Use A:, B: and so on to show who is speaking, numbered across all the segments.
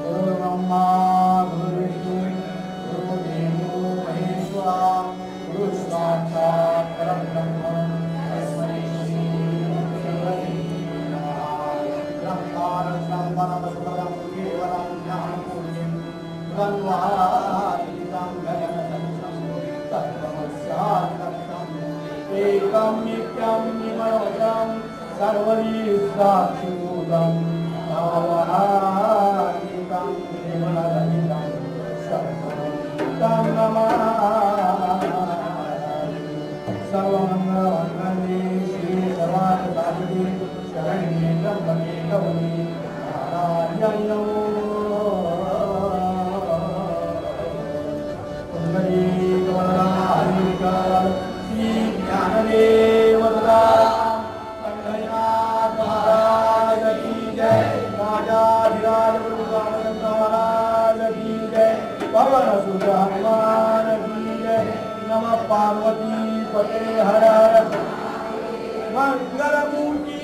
A: गुरुर्ब्रह्मा गुरुर्विष्णु गुरुर्देवो महेश्वरा गुरु साक्षात् परब्रह्म तस्मै श्री गुरवे नमः। ब्रह्मानन्दं परमसुखदं केवलं ज्ञानपूर्णं ब्रह्मातीतं गगनसदृशं तत्त्वमस्यात्तम् एकं नित्यं निमयोजं सर्वैस्साक्षिभूतं भावनातीतं निर्मलरहितं सर्वं नमामि। सर्वमङ्गलमङ्गले शिवे सर्वार्थसाधिके शरण्ये त्र्यम्बके गौरी नारायणि नमोस्तुते। कमलाहारिका श्री ज्ञानदेवता कन्हैया महाराज की जय। राजाधिराज प्रभु रामचंद्र महाराज की जय। पवन सुत हनुमान की जय। नमः पार्वती पते हर हर मंगलमूर्ति।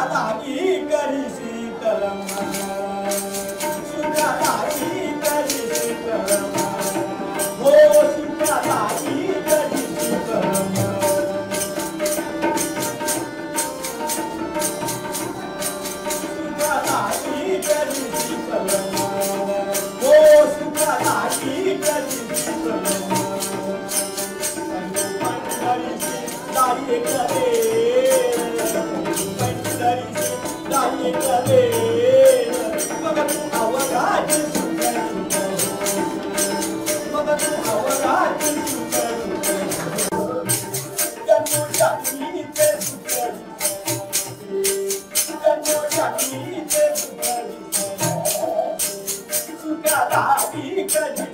A: सुखादायी करी शीतलम सुखादायी करी शीतलम हो सुखादायी करी शीतलम सुखादायी करी शीतलम हो सुखादायी करी शीतलम दाई करे दाई करे मग तू अवघात सुंदर मग तू अवघात सुंदर जन्मो जन्मी ते सुंदर जन्मो जन्मी ते सुंदर सुखादायी करी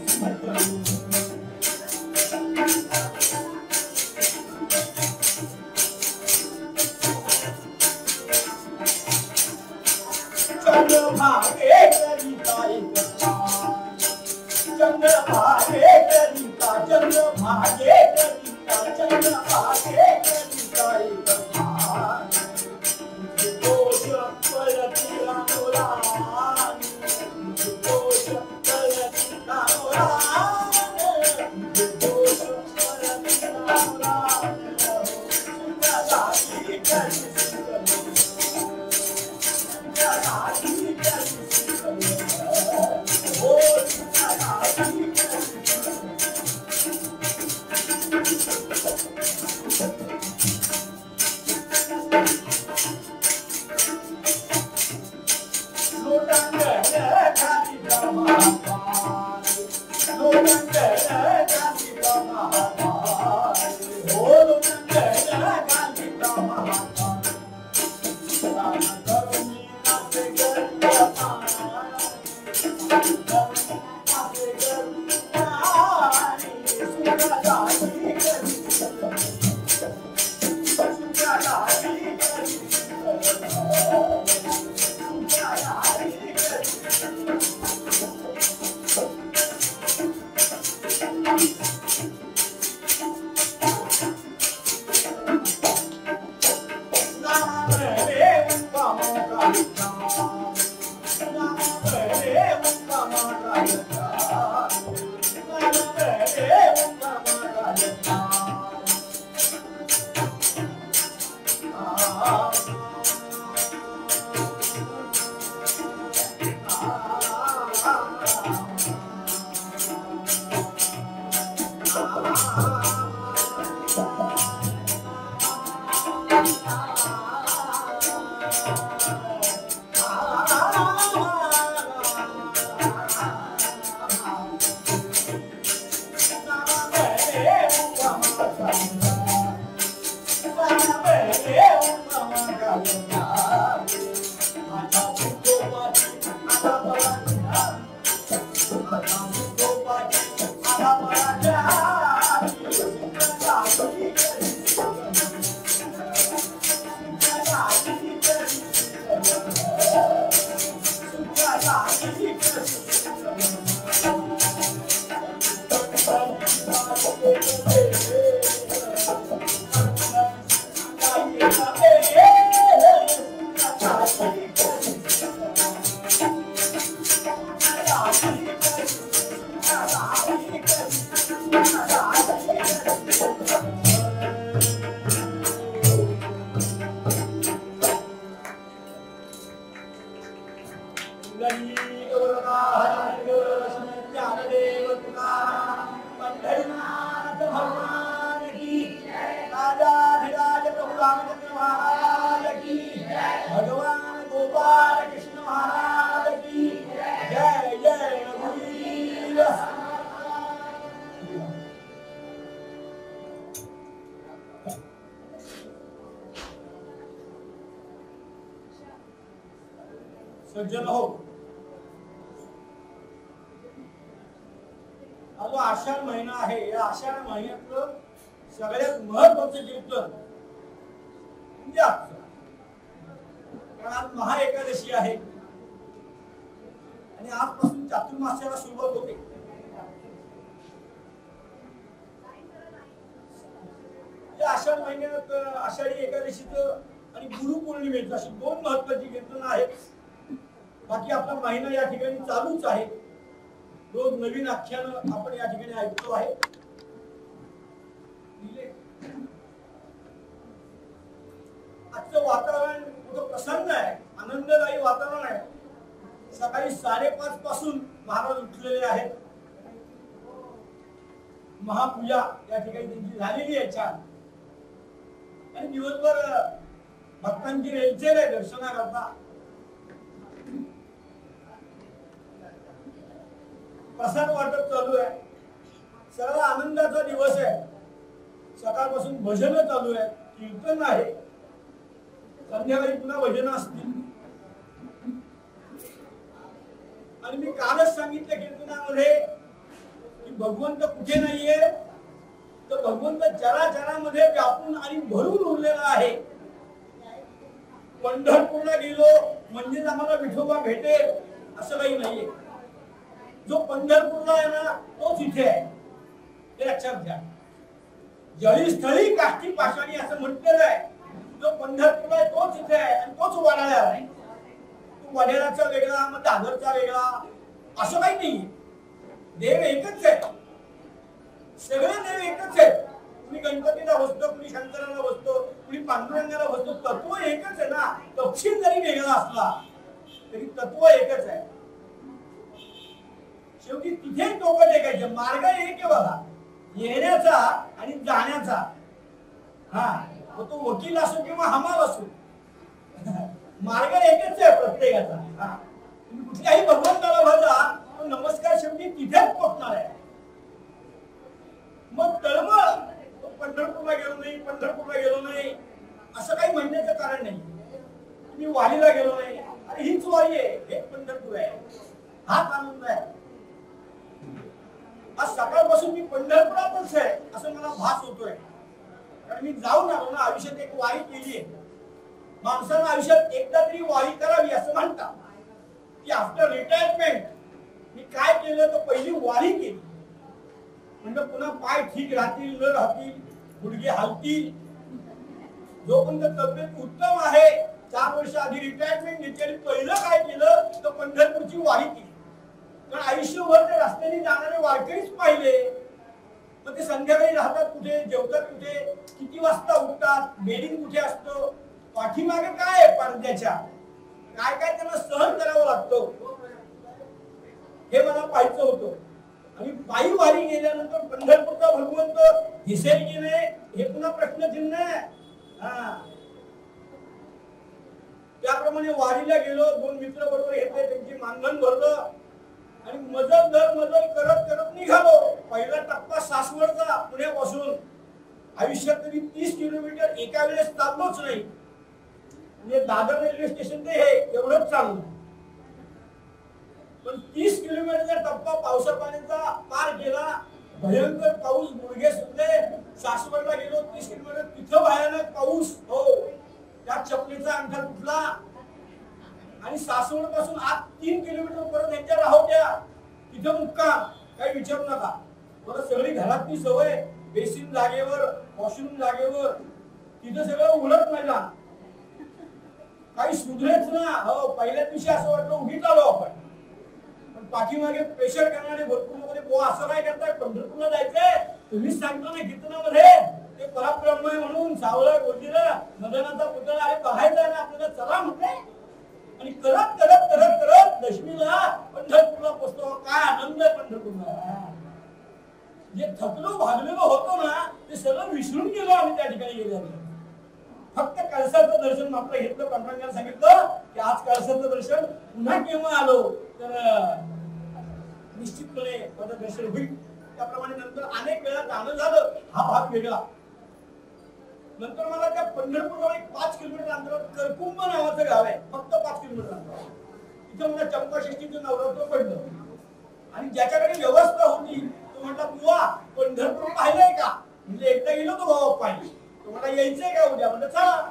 A: चंद्रभागे करिता चंद्रभागे करिता चंद्रभागे करिता चंद्रभागे करिता दोष परती रामोरान दोष परती रामोरान दोष परती रामोरान सुखादायी करी सज्जन हो, जो आषाढ महिना आहे या आषाढ महिन्यातलं सगळ्यात महत्वाचं कीर्तन म्हणजे आजचं, कारण आज महाएकादशी आहे आणि आजपासून चातुर्मास्याला सुरुवात होते. या आषाढ महिन्यात आषाढी एकादशीचं आणि गुरुपौर्णिमेचा अशी दोन महत्वाची कीर्तनं आहेत. बाकी आपला महिना या ठिकाणी चालूच आहे. रोज नवीन आख्यान आपण या ठिकाणी ऐकतो आहे. आजचं वातावरण खूप प्रसन्न आहे, आनंददायी वातावरण आहे. सकाळी 5:30 पासून महाराज उठलेले आहेत. महापूजा या ठिकाणी त्यांची झालेली आहे छान. आणि दिवसभर भक्तांची रेलचेल आहे दर्शनाकरता. प्रसाद वाटप चालू आहे. सर्व आनंदाचा दिवस आहे. सकाळपासून भजन चालू आहे, कीर्तन आहे. संध्याकाळी पुन्हा भजन असतील. आणि मी कालच सांगितलं कीर्तनामध्ये की भगवंत कुठे नाहीये, तर भगवंत चराचरामध्ये व्यापून आणि भरून उरलेला आहे. पंढरपूरला गेलो म्हणजे आम्हाला विठोबा भेटेल असं काही नाहीये. जो पंढरपूरला आहे ना तोच इथे आहे, हे लक्षात घ्या. जळी स्थळी काष्टी पाषाणी असं म्हटलेलं आहे. जो पंढरपूरला आहे तोच इथे आहे आणि तोच वडाळ्याला आहे. तो वडाळ्याचा वेगळा, मग दादरचा वेगळा असं काही नाही. देव एकच आहे, सगळे देव एकच आहे. कुणी गणपतीला बसतो, कुणी शंकराला बसतो, कुणी पांडुरंगाला बसतो. तत्व एकच आहे ना. तपशील जरी वेगळा असला तरी तत्व एकच आहे. शेवटी तिथे डोकं टेकायचं. मार्ग एक आहे बघा, येण्याचा आणि जाण्याचा. हा, तो वकील असो किंवा हमाल असो, मार्ग एकच आहे प्रत्येकाचा. हा, तुम्ही कुठल्याही भगवंताला भजा, तो नमस्कार शेवटी तिथेच पोहोचणार आहे. मग तळमळ पंढरपूरला गेलो नाही, पंढरपूरला गेलो नाही असं काही म्हणण्याचं कारण नाही. तुम्ही वारीला गेलो नाही, आणि हीच वारी आहे, हे पंढरपूर आहे, हाच आनंद आहे. आज सकाळपासून मी पंढरपुरातच आहे असं मला भास होतोय. कारण मी जाऊन आलो ना, आयुष्यात एक वारी केली आहे. माणसानं आयुष्यात एकदा तरी वारी करावी असं म्हणतात की आफ्टर रिटायरमेंट मी काय केलं तर पहिली वारी केली. म्हणजे पुन्हा पाय ठीक राहतील न राहतील, गुडघे हालतील. जोपर्यंत तब्येत उत्तम आहे, 4 वर्ष आधी रिटायरमेंट घेतली. पहिलं काय केलं तर पंढरपूरची वारी केली. कारण आयुष्यभर ते रस्त्याने जाणारे वारकरीच पाहिले. मग ते संध्याकाळी राहतात कुठे, जेवतात कुठे, किती वाजता उठतात, बेडिंग कुठे असतं, पाठीमागे काय आहे पडद्याच्या, काय काय त्यांना सहन करावं लागतं, हे मला पाहायचं होतं. आणि पायी वारी गेल्यानंतर पंढरपूरचा भगवंत दिसेल की नाही हे पुन्हा प्रश्नचिन्ह आहे. त्याप्रमाणे वारीला गेलो, 2 मित्र बरोबर घेतले, त्यांची मानधन भरलं आणि मजल दर मजल करत करत निघालो. पहिला टप्पा सासवडचा पुण्यापासून. आयुष्यात तरी 30 किलोमीटर एका वेळेस चाललोच नाही. म्हणजे दादर रेल्वे स्टेशन ते हे एवढंच चाललो. पण 30 किलोमीटरचा टप्पा पावसा पाण्याचा पार केला. भयंकर पाऊस, गुडघे सुटले. सासवडला गेलो 30 किलोमीटर, तिथं भयानक पाऊस. हो, त्या चपलीचा अंगठा तुटला. आणि सासवड पासून आत 3 किलोमीटर परत यांच्या राहोट्या, तिथं मुक्काम. काही विचारू नका. परत सगळी घरातली सवय, बेसिन जागेवर, वॉशरूम जागेवर, तिथं सगळं उलट मैदान. काही सुधरेच ना. हो, पहिल्या दिवशी असं वाटलं उगीच आलो आपण. पण पाठीमागे प्रेशर करणारे भरपूर मध्ये असं काय करताय, पंढरपूरला जायचंय, तुम्हीच सांगतो ना कीर्तनामध्ये ते पराब्रह्म आहे म्हणून. सावळा गोजीला मदनाचा पुतळा आहे, बघायचा ना आपल्याला, चला म्हणते. आणि करत करत करत करत दशमीला पंढरपूरला पोहोचतो. काय आनंद आहे पंढरपूरला. जे थकलो भागलेलो होतो ना ते सगळं विसरून गेलो आम्ही त्या ठिकाणी गेल्यावर. फक्त कळसाचं दर्शन मात्र घेतलं. पांडुरंगाला सांगितलं की आज कळसाचं दर्शन पुन्हा केव्हा आलो तर निश्चितपणे माझं दर्शन होईल. त्याप्रमाणे नंतर अनेक वेळा जाणं झालं. हा भाग वेगळा. नंतर मला त्या पंढरपूरजवळ 5 किलोमीटर अंतरावर करकुंभ नावाचं गाव आहे. फक्त 5 किलोमीटर अंतरावर. तिथं मला चंपाषष्ठीचं नवरात्र पडलं. आणि ज्याच्याकडे व्यवस्था होती तो म्हटला, बुवा पंढरपूर पाहिलंय का? म्हणजे एकदा गेलो तो भाऊ पाहिजे. तो मला यायचंय का उद्या? म्हणलं चला.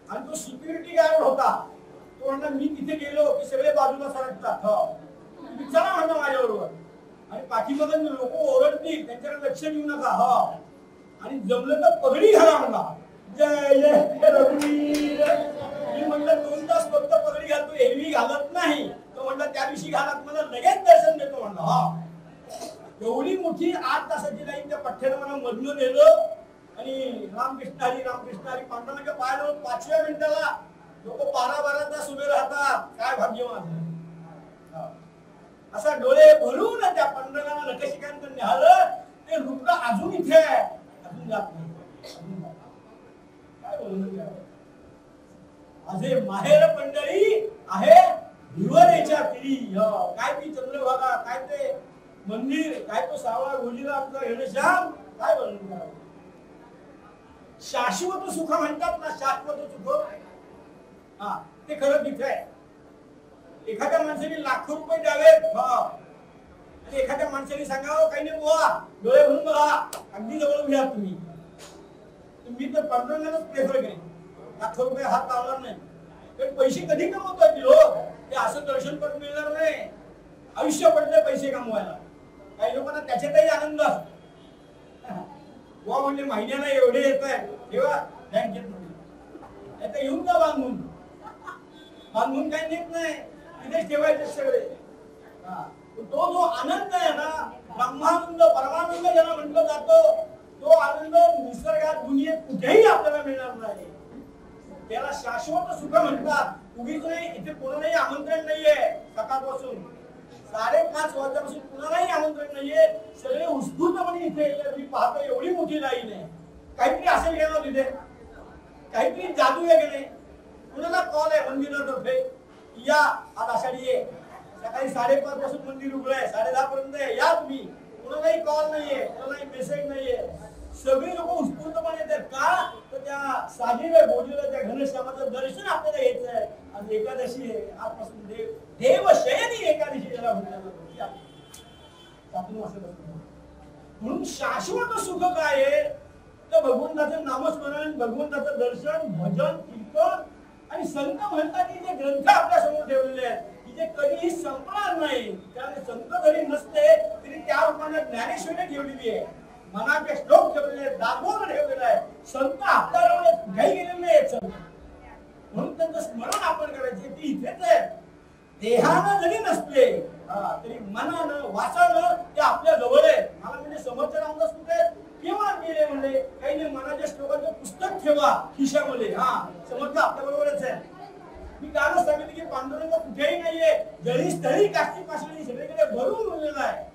A: आणि तो सिक्युरिटी गार्ड होता. तो म्हणला मी तिथे गेलो की सगळे बाजूला सरकतात. तुम्ही चला म्हणला माझ्याबरोबर. आणि पाठीमागून लोक ओरडतील, त्यांच्याकडे लक्ष देऊ नका. आणि जमलं तर पगडी घाला म्हणला. जय जय रघुवीर मी म्हणलं 2 तास फक्त पगडी घालतो, एरवी घालत नाही. तो म्हणला त्या दिवशी घालत, मला लगेच दर्शन देतो म्हणला. हा एवढी मोठी 8 तासाची लाईन त्या पठ्ठ्यानं मला मधनं नेलं आणि रामकृष्ण हरी पांडुरंगाच्या पायाजवळ 5व्या मिनिटाला लोक 12-12 तास उभे राहतात. काय भाग्य माझं. असा डोळे भरून त्या पांडुरंगाला नखशिखांत निहाळलं. ते रुद्र अजून इथे आहे, अजून जात नाही. काय बोलू माझे माहेर पंढरी आहे भिवरेच्या तिरी. काय ती चंद्रभागा, काय ते मंदिर, काय तो सावळा गोजीला आमचा घनश्याम. काय बोलू शाश्वत सुख म्हणतात ना, शाश्वत सुख. हा ते खरं तिथे आहे. एखाद्या माणसाने लाखो रुपये द्यावेत आणि एखाद्या माणसाने सांगावं काही नाही बुवा, डोळे भरून बघा, अगदी जवळ घ्या तुम्ही. तुम्ही तर पांडुरंगालाच प्रेफर करेन. लाखो रुपये हात लावणार नाही. पण पैसे कधी कमवतात लोक, ते असं दर्शन पण मिळणार नाही. आयुष्य पडले पैसे कमवायला. काही लोकांना त्याच्यातही आनंद असतो. बुवा म्हणजे महिन्याला एवढे येत आहे तेव्हा बँकेत मध्ये येऊन जा बांधून काही नेत नाही, तिथेच ठेवायचे सगळे. तो जो आनंद आहे ना, ब्रह्मानंद परमानंद ज्याला म्हटलं जातो, तो आनंद निसर्गात दुनियेत कुठेही आपल्याला मिळणार नाही. त्याला शाश्वत सुख म्हणतात. उगीच नाही, इथे कोणालाही आमंत्रण नाहीये. सकाळपासून 5:30 वाजल्यापासून कोणालाही आमंत्रण नाहीये. सगळे उत्स्फूर्तपणे इथे येतात. मी पाहतो एवढी मोठी लाईन आहे. काहीतरी असेल गेलं तिथे, काहीतरी जादू आहे गेले. कुणाला कॉल आहे मंदिरातर्फे, या आज आषाढी आहे, सकाळी 5:30 पासून मंदिर उघडं आहे, 10:30 पर्यंत या तुम्ही. कुणालाही कॉल नाहीये, कुणालाही मेसेज नाहीये. सगळी लोक उत्स्फूर्तपणे येतात. का तर त्या साजीला गोजीला त्या घनश्यामाचं दर्शन आपल्याला घ्यायचं आहे. आज एकादशी आहे. आजपासून देव शयनी एकादशी ज्याला म्हणतात. म्हणून शाश्वत सुख काय आहे तर भगवंताचं नामस्मरण, भगवंताचं दर्शन, भजन, कीर्तन. आणि संत म्हणतात की जे ग्रंथ आपल्या समोर ठेवलेले आहेत की जे कधीही संपणार नाही. त्याने संत जरी नसते तरी त्या रूपाने ज्ञानेश्वरी ठेवलेली आहे, मनाचे श्लोक ठेवलेले आहेत, दासबोध ठेवलेला आहे. संत आपल्याजवळ कुठेही गेलेले आहेत संत. म्हणून त्यांचं स्मरण आपण करायचे. ती इथेच आहे. देहानं जरी नसले तरी मनानं वाचानं ते आपल्या जवळ आहे. मला म्हणजे समर्थ रामदास कुठे केव्हा गेले म्हणले, काही नाही, मनाच्या श्लोकाचं पुस्तक ठेवा खिशामध्ये. समर्थ आपल्या बरोबरच आहे. मी कालच सांगितलं की पांडुरंग कुठेही नाहीये. जळी स्थळी काष्टी पाषाणी सगळीकडे भरून उरलेला आहे.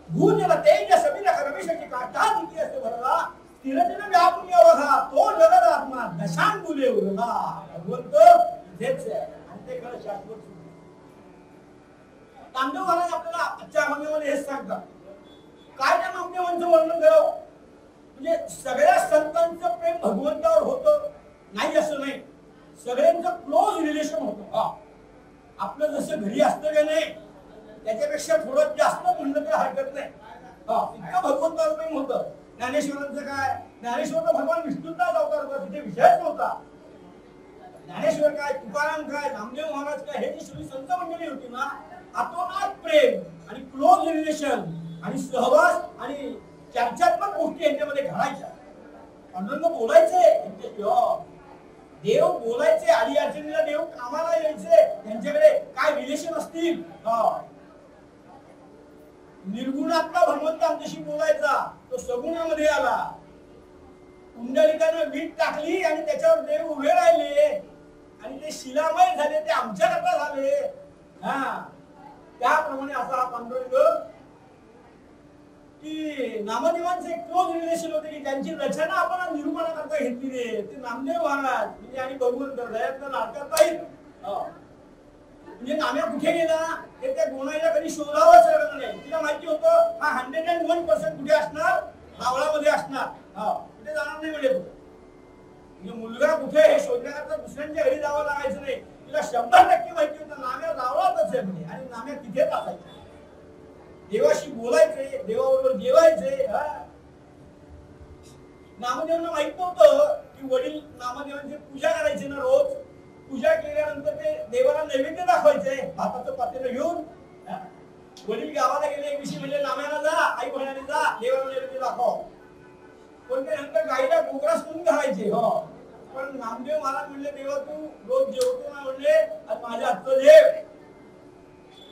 A: भूजल तेज सबिला रमेशाची काष्टा जिथे असते भरला, स्थिरतेने व्यापून अवघा तो जगत आत्मा दशांगुले उरला. भगवंत इथेच आहे आणि ते खरं शाश्वत. तांडव महाराज आपल्याला आजच्या अभंगामध्ये हेच सांगतात. काय त्या नामदेवांचं वर्णन करावं म्हणजे सगळ्या संतांचं प्रेम भगवंतावर होतं नाही असं नाही. सगळ्यांचं क्लोज रिलेशन होतं. आपलं जसं घरी असतं का नाही त्याच्यापेक्षा थोडं जास्त म्हणलं तर हरकत नाही. इतकं भगवंतावर प्रेम होतं. ज्ञानेश्वरांचं काय, ज्ञानेश्वर भगवान विष्णूचाच अवतार होता, तिथे विषयच नव्हता. ज्ञानेश्वर काय, तुकाराम काय, नामदेव महाराज काय, हे जी सगळी संत मंडळी होती ना, आतोनात प्रेम आणि क्लोज रिलेशन आणि सहवास आणि चर्चात्मक गोष्टी यांच्यामध्ये घडायच्या. पांडुरंग बोलायचे, देव बोलायचे, आधी अडचणीला देव कामाला यायचे. त्यांच्याकडे काय रिलेशन असतील. निर्गुणात्मा भगवंत आमच्याशी बोलायचा, तो सगुणामध्ये आला. कुंडलिकानं वीट टाकली आणि त्याच्यावर देव उभे राहिले आणि ते शिलामय झाले, ते आमच्याकरता झाले. त्याप्रमाणे असा हा पांडुरंग की नामदेवांचं एक क्लोज रिलेशन होते की त्यांची रचना आपण निरूपणाकरता घेतली रे. ते नामदेव महाराज म्हणजे आणि भगवंत दयातनं नाटकात येईल. म्हणजे नाम्या कुठे गेला हे त्या गोणाईला कधी शोधावंच लागलं नाही. तिला माहिती होतं हा 101% कुठे असणार, मावळामध्ये असणार. कुठे जाणार नाही म्हणजे म्हणजे मुलगा कुठे हे शोधण्याकरता दुसऱ्यांच्या घरी जावं लागायचं नाही. तिला 100% माहिती होतं नाम्या रावळातच आहे म्हणजे, आणि नाम्या तिथेच असायचे. देवाशी बोलायचे, देवाबरोबर जेवायचे. नामदेवांना माहित नव्हतं की वडील नामदेवांची पूजा करायची ना रोज. पूजा केल्यानंतर ते देवाला नैवेद्य दाखवायचे भाताचं पातेलं घेऊन. वडील गावाला गेले एक दिवशी म्हणजे नाम्याला जा, आई म्हणाली जा देवाला नैवेद्य दाखव. पण ते नंतर गाईला गोग्रास करून घालायचे. पण नामदेव महाराज म्हणले देवा तू रोज जेवतो ना म्हणले आणि माझ्या हातचं जेव.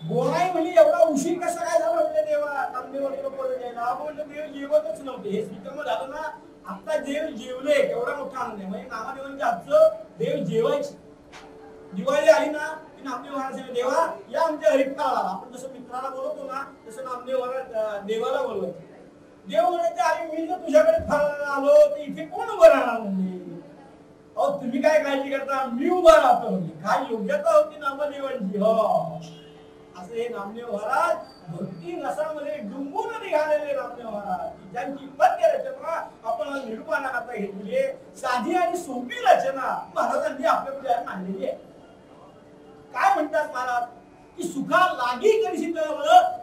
A: बोलाय म्हणजे एवढा उशीर कसा काय झाला म्हणले देवा नामदेवाला परत यायला. म्हणलं देव जेवतच नव्हते, हे स्वीकार झालं ना. आता देव जेवले एवढा मोठा आनंद आहे. म्हणजे नामदेवांच्या हातचं देव जेवायचे. दिवाळी आली ना की नामदेव महाराज देवा या आमच्या हरिफळाला. आपण जसं मित्राला बोलवतो ना तसं नामदेव महाराज देवाला बोलवायचे. देव म्हणायचे अरे मी जर तुझ्याकडे फळायला आलो तर इथे कोण उभं राहणार म्हणजे. अहो तुम्ही काय काळजी करता, मी उभा राहतो म्हणजे. काय योग्यता होती नामदेवांची. हो असं हे नामदेव महाराज भक्ती रसामध्ये डुंबून निघालेले नामदेव महाराज, ज्यांची पद्य रचना आपण निर्माणाकरता घेतली आहे. साधी आणि सोपी रचना महाराजांनी आपल्याकडे मांडलेली आहे. काय म्हणतात महाराज की सुखा लागी करीशी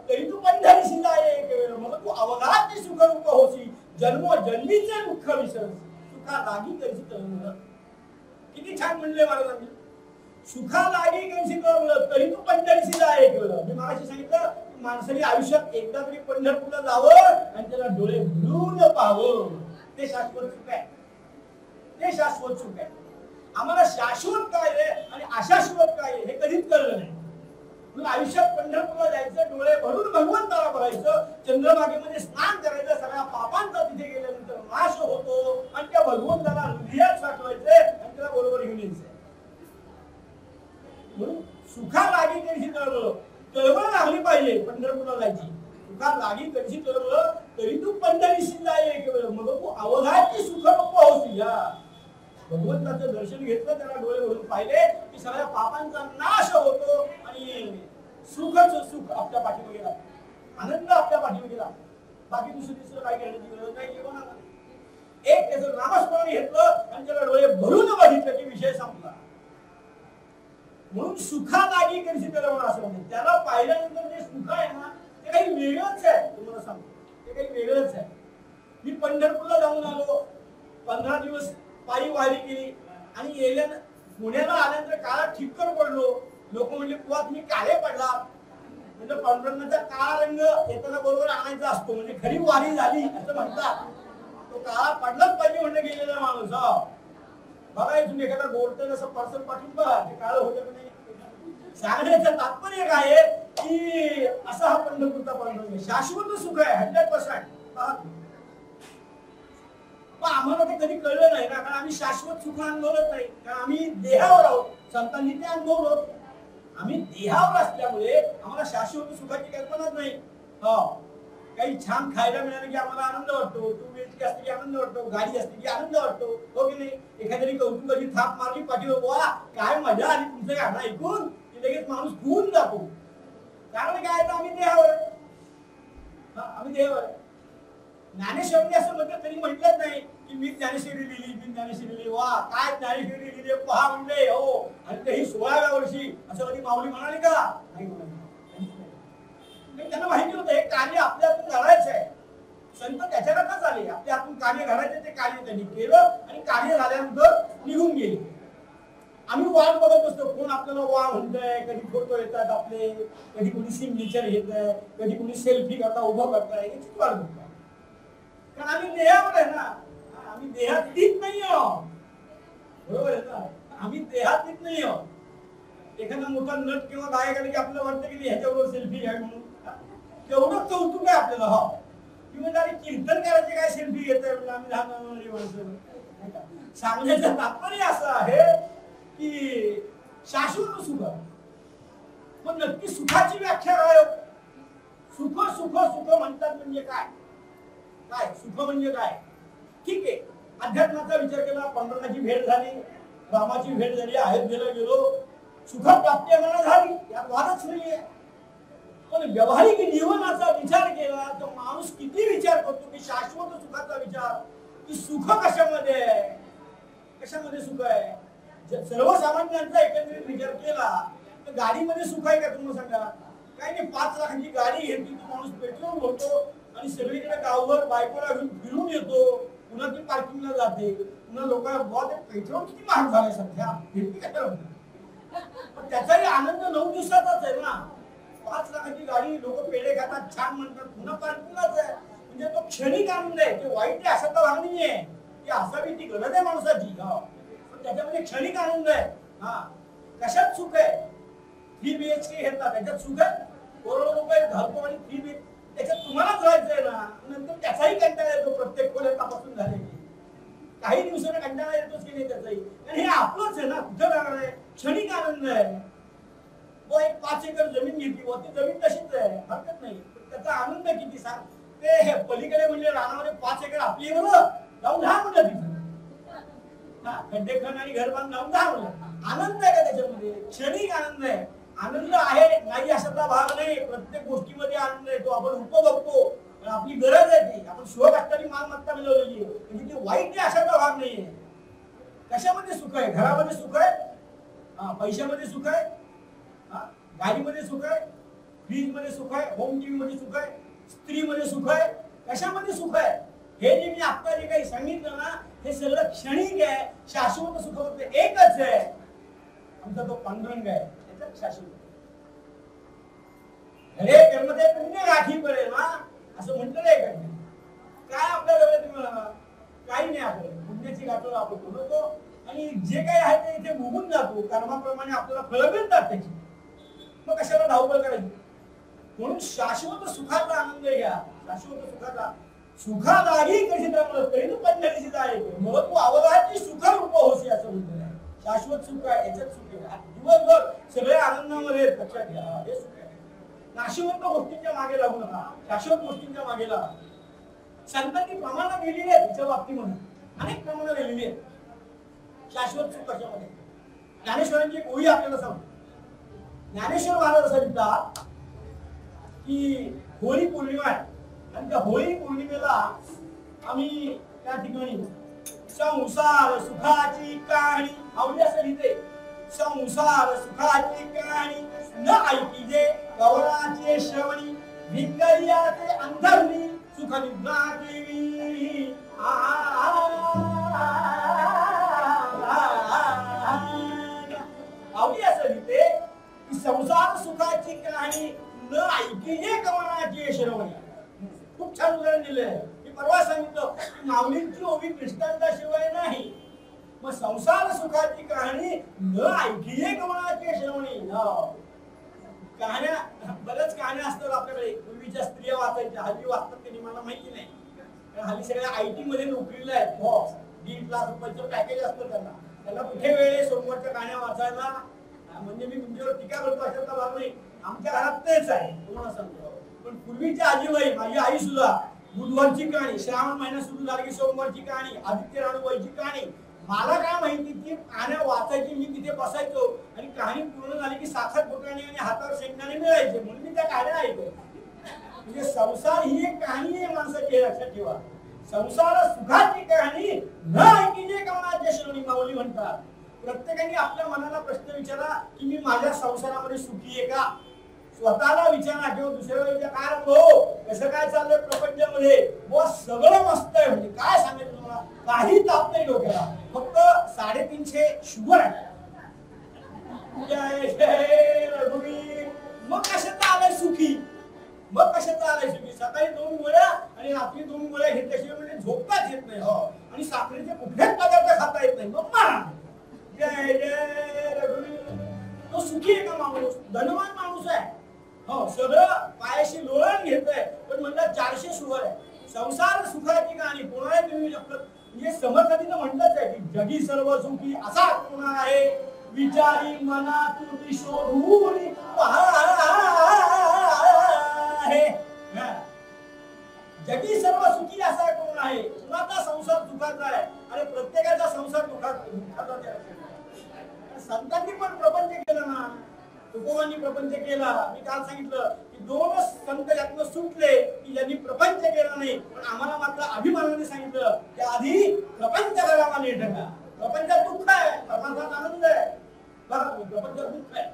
A: तरी तू पंढरीशी जाये, मग तू अवघात सुख रूप होसी, जन्मोजन्मीचे दुःख विसरसी. सुखा लागी करीशी तर किती छान म्हणले महाराजांनी. सुखा लागी करीशी तरी तू पंढरीशी जाये. मी मगाशी सांगितलं माणसाने आयुष्यात एकदा तरी पंढरपूरला जावं आणि त्याला डोळे भरून पाहावं. ते शाश्वत सुख आहे, ते शाश्वत सुख आहे. आम्हाला शाश्वत काय आहे आणि अशाश्वत काय आहे हे कधीच कळलं नाही. म्हणून आयुष्यात पंढरपूरला जायचं, डोळे भरून भगवंताला बघायचं, चंद्रभागेमध्ये स्नान करायचं, सगळ्या पापांचा तिथे गेल्यानंतर नाश होतो आणि त्या भगवंताला हृदयात साठवायचे आणि त्याला बरोबर घेऊन यायचं. म्हणून सुखा लागी कशी तळमळ लागली पाहिजे पंढरपूरला जायची. सुखा लागी कशी तळमळ तरी तू पंढरीशी जाय, मग तू अवघाची सुख होती. या भगवंताचं दर्शन घेतलं, त्याला डोळे भरून पाहिले की सगळ्या पापांचा नाश होतो आणि सुखच सुख आपल्या पाठीमागे गेला, आनंद आपल्या पाठीमागे गेला. बाकी दुसरं काय करण्याची गरज नाही. जेवणाला एक त्याचं नामस्मरण घेतलं आणि त्याला डोळे भरून बघितलं की विषय संपला. म्हणून सुखा लागी कशी त्याला म्हणून असं म्हणते. त्याला पाहिल्यानंतर जे सुख आहे ना ते काही वेगळंच आहे. तुम्हाला सांगतो ते काही वेगळंच आहे. मी पंढरपूरला जाऊन आलो, 15 दिवस पायी वारी केली आणि गेल्यानं पुण्याला आल्यानंतर काळा ठिक्कर पडलो. लोक म्हणले पुवा तुम्ही काळे पडला. म्हणजे पांडुरंगाचा काळा रंग येताना बरोबर आणायचा असतो, म्हणजे खरी वारी झाली असं म्हणतात. तो काळा पडलाच पाहिजे म्हणलं गेलेला माणूस. बघा तुम्ही एखादा गोल्डन असं पार्सल पाठवून बघा ते काळं होतं की नाही. सांगण्याचं तात्पर्य काय आहे की असा हा पंढरपूरचा पांडुरंग शाश्वत सुख आहे 100%. पण आम्हाला ते कधी कळलं नाही ना, कारण आम्ही शाश्वत सुख अनुभवत नाही, कारण आम्ही देहावर आहोत. संतांनी ते अनुभवलं. आम्ही देहावर असल्यामुळे आम्हाला शाश्वत सुखाची कल्पनाच नाही. काही छान खायला मिळालं की आम्हाला आनंद वाटतो, टू व्हीलर असते की आनंद वाटतो, गाडी असते की आनंद वाटतो, हो की नाही. एखाद्याने कौतुकाची थाप मारली पाठीवर, वा काय मजा आली तुमचं गाणं ऐकून, की लगेच माणूस भुवून जातो. कारण काय तर आम्ही देहावर, आम्ही देहावर. ज्ञानेश्वरी असं म्हटलं तरी म्हटलंच नाही की मी ज्ञानेश्वरी लिहिली, मी ज्ञानेश्वरी लिहिली, वा काय ज्ञानेश्वरी लिहिली पहा म्हणले. हो आणि तेही 16व्या वर्षी असं कधी माऊली म्हणाली का? नाही म्हणाली. त्यांना माहिती होतं हे कार्य आपल्या हातून घडायचं आहे. संत त्याच्याकरताच आले, आपल्या हातून कार्य घडायचं ते कार्य त्यांनी केलं आणि कार्य झाल्यानंतर निघून गेले. आम्ही वाट बघत असतो कोण आपल्याला वा म्हणतंय, कधी फोटो येतात आपले, कधी कोणी सिग्नेचर घेतंय, कधी कोणी सेल्फी करता उभं करताय, याचीच वाट बघतो. कारण आम्ही देहावर आहे ना, आम्ही देहातीत नाही आहोत. बरोबर आहे ना, आम्ही देहातीत नाही आहोत. एखादा मोठा नट किंवा गायक आले की आपल्याला वाटतं की ह्याच्याबरोबर सेल्फी घ्यावी म्हणून तेवढं कौतुक आहे आपल्याला. हो की म्हणजे अरे कीर्तन करायचे काय सेल्फी घेताय म्हणजे आम्ही लहान सांगण्याचं तात्पर्य असं आहे की शाश्वत सुख. पण नक्की सुखाची व्याख्या काय? सुख सुख सुख म्हणतात म्हणजे काय? काय सुख म्हणजे काय? ठीक आहे, अध्यात्माचा विचार केला, पांडुरंगाची भेट झाली, रामाची भेट झाली, अयोध्येला गेलो, सुख प्राप्ती आम्हाला झाली, यात वादच नाहीये. पण व्यावहारिक जीवनाचा विचार केला तर माणूस किती विचार करतो की शाश्वत सुखाचा विचार, की सुख कशामध्ये आहे, कशामध्ये सुख आहे. सर्वसामान्यांचा एकत्रित विचार केला तर गाडीमध्ये सुख आहे का? तुम्हाला सांगा. काही नाही, 5 लाखांची गाडी घेतली तर माणूस पेट्रोल भरतो आणि सगळीकडे गावभर बायकोला घेऊन फिरून येतो, पुन्हा ती पार्किंगला जाते, पुन्हा लोकांना पेट्रोल किती महाग झालंय सध्या, फिरती कशाला. पण त्याचाही आनंद 9 दिवसाचाच आहे ना. 5 लाखाची गाडी, लोक पेढे खातात, छान म्हणतात, पुन्हा पार्किंगलाच आहे. म्हणजे तो क्षणिक आनंद आहे, ते वाईट आहे असं तर भाग नाहीये, की असावी ती गरज आहे माणसाची. त्याच्यामध्ये क्षणिक आनंद आहे. हा, कशात सुख आहे? 3 BHK घेतला त्याच्यात सुख आहे. करोडो रुपये घालतो आणि 3 BHK त्याच्यात तुम्हालाच राहायचंय ना. नंतर त्याचाही कंटाळा येतो प्रत्येक खोल्या तपासून झाले की काही दिवसांना कंटाळा येतोच की नाही त्याचाही. आणि हे आपलंच आहे ना, कुठं जाणार आहे? क्षणिक आनंद आहे. वो एक 5 एकर जमीन घेतली व ती जमीन तशीच आहे, हरकत नाही. त्याचा आनंद किती सांग. ते पलीकडे म्हणजे रानामध्ये 5 एकर आपली बरोबर जाऊन राहा म्हणलं तिथं. हा, खड्डे खण आणि घर बांधून जाऊन राहा म्हणलं. आनंद आहे का त्याच्यामध्ये? क्षणिक आनंद आहे. आनंद आहे नाही अशातला भाग नाही. प्रत्येक गोष्टीमध्ये आनंद येतो. आपण उपभोगतो, आपली गरज आहे ती. आपण शोभकष्टाची मालमत्ता मिळवलेली आहे, म्हणजे ती वाईट आहे अशातला भाग नाहीये. कशामध्ये सुख आहे? घरामध्ये सुख आहे, पैशामध्ये सुख आहे, गाडीमध्ये सुख आहे, फ्रीज मध्ये सुख आहे, होम टीव्ही मध्ये सुख आहे, स्त्रीमध्ये सुख आहे. कशामध्ये सुख आहे? हे जे मी आता जे काही सांगितलं ना, हे सगळं क्षणिक आहे. शाश्वत सुख फक्त एकच आहे, आमचा तो पांडुरंग आहे. त्याच्यात शाश्वत. अरे कर्मते पुण्य राखी पडे ना, असं म्हटलंय का? काय आपल्या डोळ्यात काही नाही. आपल्याला पुण्याची गाठोड आपण बोलतो आणि जे काही आहे ते इथे भोगून जातो. कर्माप्रमाणे आपल्याला फळं मिळतात त्याची. मग कशाला धावपळ करायची? म्हणून शाश्वत सुखाचा आनंद घ्या. शाश्वत सुखाचा सुखालाही कशी तरी पंढरीची जाय मग तू अवघाची सुखरूप होशी असं म्हणतो. शाश्वत सुख आहे, याच्यात सुख आहे. दिवसभर सगळ्या आनंदामध्ये लक्षात घ्या, हे सुख आहे. नाशिवंत गोष्टींच्या मागे लागू नका, शाश्वत गोष्टींच्या मागे लागा. संतांनी प्रमाण दिलेली आहेत तिच्या बाबतीमध्ये, अनेक प्रमाण दिलेली आहेत. शाश्वत सुख कशामध्ये? ज्ञानेश्वरांची एक ओळी आपल्याला सांगतो. ज्ञानेश्वर महाराज असं लिहितात की होळी पौर्णिमा आहे आणि त्या होळी पौर्णिमेला आम्ही त्या ठिकाणी संसार सुखाची कहाणी आवडी असं लिहिते. संसार सुखाची कहाणी न ऐकिजे गवळाचे श्रवणी भिंगरियाचे अंधरणी सुख निद्रा केली. आवडी असं लिहिते की संसार सुखाची कहाणी न ऐकिजे गवळाचे श्रवणी. खूप छान उदाहरण दिलंय. मी परवा सांगितलं की माऊलींची ओवी दृष्टांताशिवाय नाही. मग संसार सुखाची कहाणी न ऐकिये गमनाचे श्रवणी. कहाण्या बऱ्याच कहाण्या असतात आपल्याकडे. पूर्वीच्या स्त्रिया वाचायच्या, हल्ली वाचतात की नाही मला माहिती नाही. कारण हल्ली सगळ्या IT मध्ये नोकरीला आहेत. 1.5 लाख रुपयाचं पॅकेज असतं त्यांना. त्यांना कुठे वेळ आहे सोमवारच्या कहाण्या वाचायला? म्हणजे मी तुमच्यावर टीका करतो अशातला भाग नाही. आमच्या घरात तेच आहे, तुम्हाला सांगतो. पण पूर्वीच्या आजीबाई, माझी आई सुद्धा बुधवारची कहाणी, श्रावण महिना सुरू झाला की सोमवारची कहाणी, आदित्य राणूबाईची कहाणी. मला काय माहिती ती कहाण्या वाचायची. मी तिथे बसायचो आणि कहाणी पूर्ण झाली की साखर फुटाणे आणि हातावर शेंगदाणे मिळायचे, म्हणून मी त्या कहाण्या ऐकतो. म्हणजे संसार ही एक कहाणी आहे माणसाची, लक्षात ठेवा. संसार सुखाची कहाणी न ऐकिजे गमनाचे श्रवणी माऊली म्हणतात. प्रत्येकाने आपल्या मनाला प्रश्न विचारा की मी माझ्या संसारामध्ये सुखी आहे का? स्वतःला विचारा किंवा दुसऱ्याला विचारा, काय हो कसं काय चाललंय प्रपंचामध्ये? सगळं मस्त आहे. म्हणजे काय सांगायचं तुम्हाला, काही ताप नाही डोक्याला, फक्त 350 शुगर आहे. जय जय रघुवीर. मग कशाचा आलाय सुखी? मग कशाचा आलाय सुखी? सकाळी 2 गोळ्या आणि रात्री 2 गोळ्या घेतल्याशिवाय म्हणजे झोपताच येत नाही. आणि साखरेचे कुठलेच पदार्थ खाता येत नाही. मग मारा. जय जय रघुवीर. तो सुखी आहे का माणूस? धनवान माणूस आहे. सगळं पायाशी लोळण घेतोय, पण म्हणलं 400 शुगर आहे. संसार सुखाची कहाणी कोणाला तुम्ही म्हणजे समर्थातीनं म्हटलंच आहे की जगी सर्व सुखी असा कोण आहे विचारी मनातून शोधून आहे. जगी सर्व सुखी असा कोण आहे? कुणाचा संसार सुखाचा आहे? आणि प्रत्येकाचा संसार दुःखाचा. संतांनी पण प्रपंच केला ना, तुकोबांनी प्रपंच केला. मी काल सांगितलं की 2 संत यातनं सुटले की ज्यांनी प्रपंच केला नाही. पण आम्हाला मात्र अभिमानाने सांगितलं की आधी प्रपंच करावा नीट का. प्रपंचात दुःख आहे, परमार्थात आनंद आहे. बघा प्रपंचात दुःख आहे.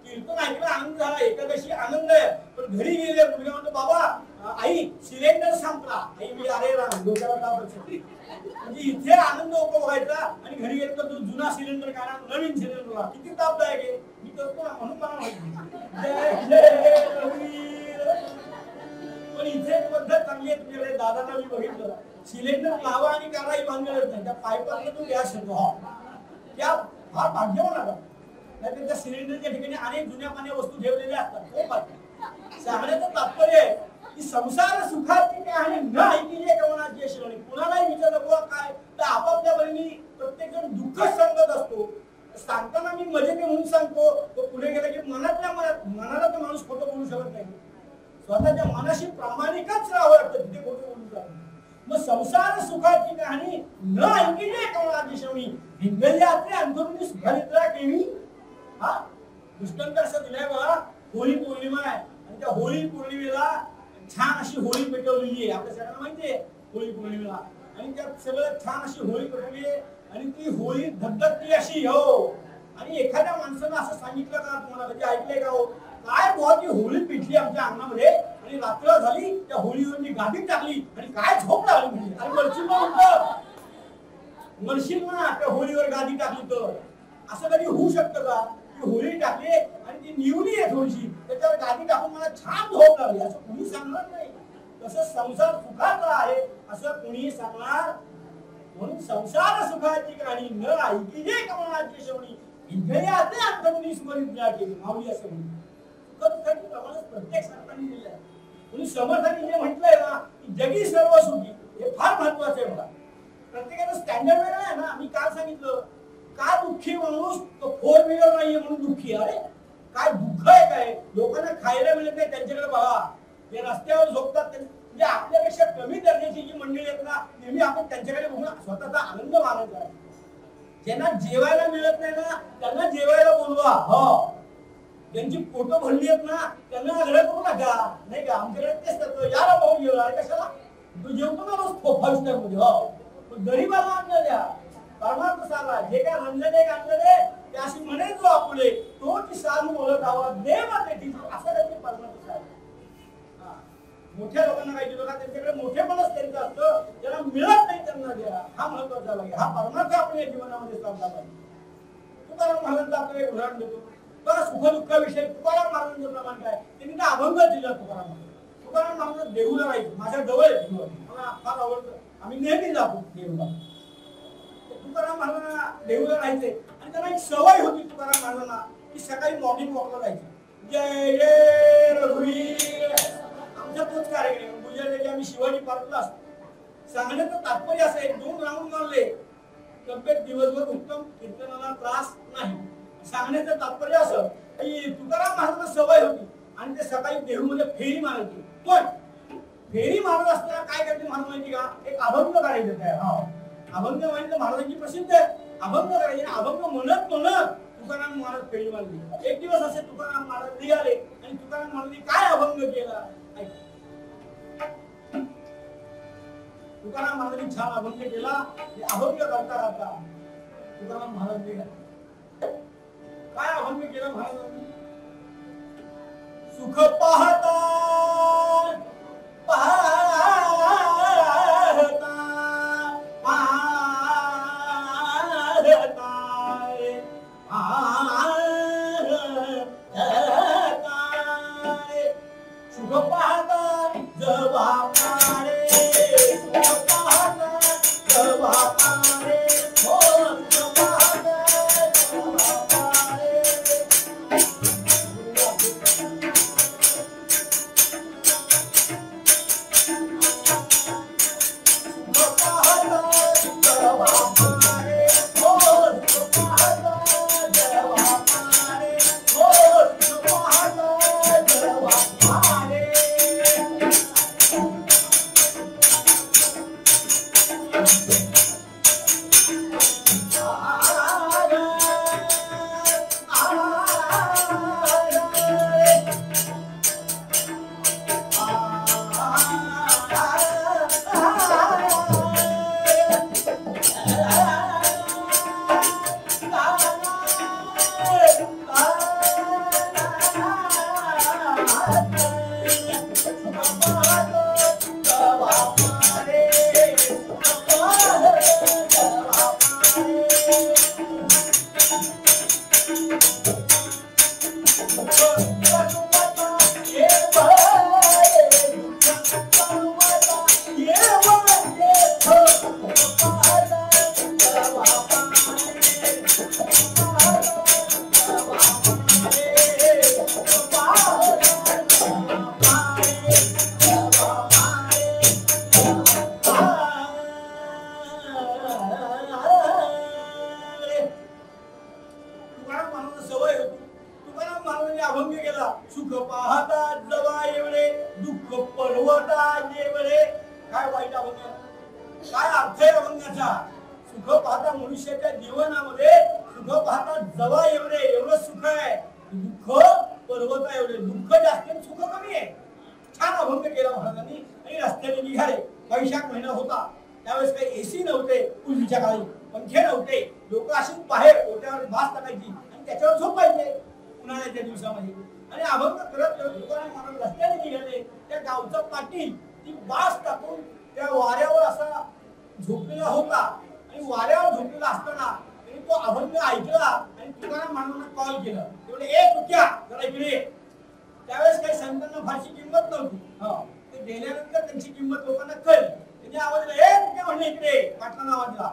A: कीर्तन ऐकलं आनंद झाला, एकादशी आनंद आहे. पण घरी गेले मुलगा म्हणतो बाबा आई सिलेंडर संपला. आई मी अरे राम डोक्याला ताप असेल. म्हणजे इथे आनंद उपभोगायचा आणि घरी गेलं तर जुना सिलेंडर काढा, नवीन सिलेंडर किती तापदायक आहे. मी करतो ना म्हणून मला माहिती. पण इथे पद्धत चांगली आहे तुझ्याकडे. दादांना मी बघितलं सिलेंडर लावा आणि काढा ही भानगड नाही. त्या पाईपातनं तू गॅस येतो. त्या फार भाग्यवान असतात. नाही त्या सिलेंडरच्या ठिकाणी अनेक जुन्या पाण्या वस्तू ठेवलेल्या असतात. सांगण्याचं तात्पर्य आहे की संसार सुखाची कहाणी न ऐकली कवनाची श्रेणी. कुणालाही विचारलं बुवा काय तर आपापल्या बहिणी प्रत्येक जण दुःख सांगत असतो. सांगताना मी मजेत म्हणून सांगतो तो पुढे गेला की मनाला तर माणूस खोटं बोलू शकत नाही. स्वतःच्या मनाशी प्रामाणिकच राहावं लागतं तिथे खोटं बोलू शकत. मग संसार सुखाची कहाणी न ऐकली कवनाची श्रेणी. भिंगल्याचे अंतरुणी सुखानिद्रा केली. हा दृष्टांत असं दिलाय बघा. होळी पौर्णिमा आहे आणि त्या होळी पौर्णिमेला छान अशी होळी पेटवलेली आहे. आपल्या सगळ्यांना माहिती आहे होळी पौर्णिमेला. आणि त्यात सगळं छान अशी होळी पेटवली आहे आणि ती होळी धगधगती अशी हो. आणि एखाद्या माणसानं असं सांगितलं का तुम्हाला कधी ऐकलंय का हो काय बुवा ती होळी पेटली आमच्या अंगणामध्ये आणि रात्र झाली त्या होळीवर मी गादीत टाकली आणि काय झोप लागली म्हणजे. आणि म्हणशील ना त्या होळीवर गादी टाकली तर असं कधी होऊ शकतं का? ती होळी टाकली आणि ती निवली आहे थोडीशी त्याच्यावर गादी टाकून मला छान झोप लागली असं कुणी सांगणार नाही. तसं संसार सुखाचा आहे असं कुणी सांगणार. म्हणून संसार सुखाची कहाणी न ऐकली कवनाची श्रेणी. भिंगल्याचे अंतरुणी सुखानिद्रा केली. माऊली असं म्हणून सुखदुःखाची प्रमाण प्रत्येक संतांनी दिलं आहे. म्हणून समर्थांनी जे म्हटलंय ना की जगी सर्व सुखी हे फार महत्वाचं आहे. बघा प्रत्येकाचं स्टँडर्ड वेगळं आहे ना. मी काल सांगितलं का दुःखी माणूस तो फोर व्हीलर नाहीये म्हणून दुःखी. अरे काय दुःख आहे काय? लोकांना खायला मिळत नाही त्यांच्याकडे बघा. जे रस्त्यावर झोपतात म्हणजे आपल्यापेक्षा कमी दर्जाची जी मंडळी आहेत ना नेहमी आपण त्यांच्याकडे बघून स्वतःचा आनंद मानायचा. ज्यांना जेवायला मिळत नाही ना त्यांना जेवायला बोलवा. हो ज्यांची पोटं भरली आहेत ना त्यांना आग्रह करू नका नाही का. आमच्याकडे तेच करतो याला भाऊ जेवला. अरे कशाला तू जेवतो ना रोज 5 स्टार मध्ये. हो गरीबाला अन्न द्या. परमार्थ साला जे काय आणलं दे ते अशी म्हणेल जो आपुले तो ती साधू बोलत आवा देव तेथील असं त्यांनी परमार्थ साला. मोठ्या लोकांना काय दिलं का त्यांच्याकडे मोठेपणच त्यांचं असतं. ज्याला मिळत नाही त्यांना द्या. हा महत्वाचा लागे. हा परमार्थ आपल्या जीवनामध्ये साधला पाहिजे. तुकाराम महाराजांचं आपल्याला एक उदाहरण देतो. बघा सुखदुःखाविषयी तुकाराम महाराजांचं प्रमाण काय त्यांनी ना अभंग दिला. तुकाराम महाराज देहूला राहायचं. माझ्या जवळ आहे मला फार आवडतं. आम्ही नेहमी जातो देहूला. तुकाराम महाराजांना देहूला राहायचे आणि त्यांना एक सवय होती तुकाराम महाराजांना की सकाळी मॉर्निंग वॉकला जायचं. जय जय रघुवीर आमचा तोच कार्यक्रम. गुजरात आम्ही शिवाजी पार्कला असतो. सांगण्याचं तात्पर्य असं आहे 2 राऊंड मारले तब्येत दिवसभर उत्तम कीर्तनाला त्रास नाही. सांगण्याचं तात्पर्य असं की तुकाराम महाराजांना सवय होती आणि ते सकाळी देहूमध्ये फेरी मारायची. पण फेरी मारत असताना काय करते महाराज माहिती का एक अभंग करायचं त्या. अभंग म्हणजे महाराजांची प्रसिद्ध आहे. अभंग करायचे. अभंग म्हणत तुकाराम महाराज फेरी मारली. एक दिवस असे तुकाराम महाराज निघाले आणि तुकाराम महाराजांनी काय अभंग केला. तुकाराम महाराजांनी छान अभंग केला. अभंग करता तुकाराम महाराज निघाले. काय अभंग केला महाराजांनी. सुख पाहता पर्वता येवळे. काय वाईट अभंग, काय अर्थ आहे अभंगाचा? सुख पाहता मनुष्याच्या जीवनामध्ये सुख पाहता जवा एवढे एवढं सुख आहे, दुःख पर्वता एवढे. दुःख जास्त आणि सुख कमी आहे. छान अभंग केला महाराजांनी. आणि रस्त्याने निघाले. वैशाख महिना होता, त्यावेळेस काही एसी नव्हते, पूर्वीच्या काळी पंखे नव्हते. लोक अशीच बाहेर ओट्यावर भास टाकायची आणि त्याच्यावर झोपायचे उन्हाळ्याच्या दिवसामध्ये. आणि अभंग करत तुकाराम महाराज रस्त्याने निघाले. त्या गावचा पाटील ती बास टाकून त्या वाऱ्यावर असा झोपलेला होता. आणि वाऱ्यावर झोपलेला असताना त्यांनी तो अभंग ऐकला आणि तुकाराम महाराजांना कॉल केला. तेवढे एक तुक्या जरा इकडे. त्यावेळेस काही संतांना फारशी किंमत नव्हती. ते गेल्यानंतर त्यांची किंमत लोकांना कळली. त्यांनी आवाज दिला, एक तुक्या म्हणले इकडे. पाटला आवाज दिला.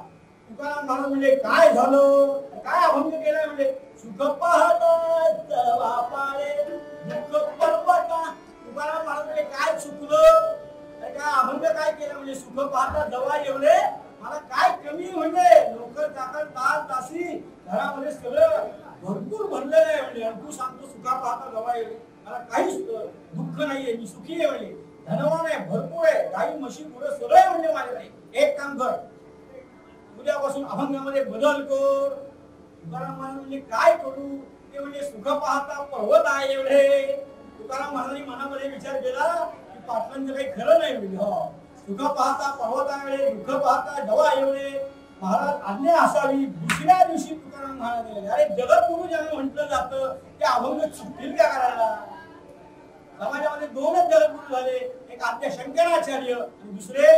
A: तुकाराम महाराज म्हणजे काय झालं, काय अभंग केलाय म्हणजे सुख पाहता जवा पाळे दुःख पर्वता. तुकाराम महाराज म्हणजे काय चुकलं, काय अभंग काय केलं म्हणजे सुख पाहता जवा एवढे मला काय कमी म्हणजे नोकर चाकर दास दासी घरामध्ये सगळं भरपूर भरलेलं आहे म्हणजे. तू सांगतो सुखा पाहता जवा एवढे मला काहीच दुःख नाहीये, मी सुखी आहे म्हणजे, धनवान आहे, भरपूर आहे, गाई म्हशी पुढे सगळं आहे म्हणजे माझ्याकडे. एक काम कर, उद्यापासून अभंगामध्ये बदल कर. तुकाराम महाराज म्हणजे काय करू ते म्हणजे सुख पाहता पर्वत आहे एवढे. तुकाराम महाराजांनी मनामध्ये विचार केला की पाटलांचं काही खरं नाही म्हणजे. सुख पाहता पर्वत आहे एवढे, दुःख पाहता जवा एवढे. महाराज आज्ञा असावी. दुसऱ्या दिवशी तुकाराम महाराज गेले. अरे जगद्गुरु ज्यांना म्हटलं जातं ते अभंग चुकतील का करायला? समाजामध्ये दोनच जगद्गुरु झाले, एक आद्य शंकराचार्य आणि दुसरे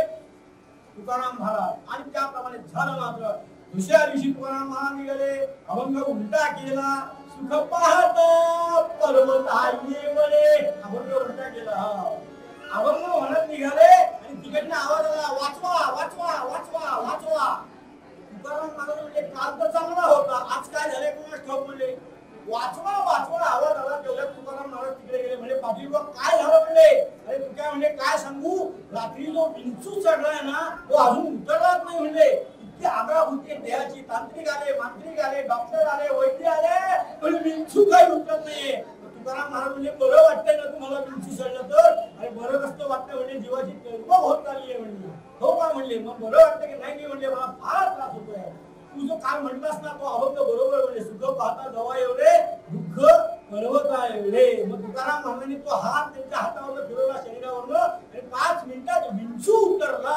A: तुकाराम महाराज. आणि त्याप्रमाणे झालं. मात्र दुसऱ्या दिवशी तुकाराम महाराज निघाले, अभंग उलटा केला. सुख पाहता पर्वत येवळे अभंग उलटा केला. अभंग म्हणत निघाले आणि तिकडनं आवाज आला, वाचवा वाचवा वाचवा वाचवा. तुकाराम महाराज म्हणजे काल तर चांगला होता, आज काय झाले कोणाच ठाऊक म्हणले. वाचवा वाचवा आवाज आला. तेवढ्यात तुकाराम महाराज तिकडे गेले. म्हणजे पाटील बाबा काय झालं म्हणले. अरे तू काय म्हणजे काय सांगू, रात्री जो विंचू चढलाय ना तो अजून उतरलाच नाही म्हणले. इतकी आगाऊ होती देहाची. तांत्रिक आले, मांत्रिक आले, डॉक्टर आले, वैद्य आले, पण विंचू काही उतरत नाहीये. तुकाराम महाराज म्हणजे बरं वाटतंय ना तुम्हाला विंचू चढलं तर? अरे बरं कसं वाटतं म्हणजे जीवाची तळमळ होत चालली आहे म्हणले. हो का म्हणले, मग बरं वाटतं की नाही म्हणले, मला फार त्रास होतोय. तू जो काल म्हणलास ना तो अभंग बरोबर म्हणजे सुख पाहता जवा एवढे दुःख पर्वता एवढे. मग तुकाराम महाराजांनी तो हात त्यांच्या हातावर फिरवला शरीरावरनं आणि 5 मिनिटात विंचू उतरला.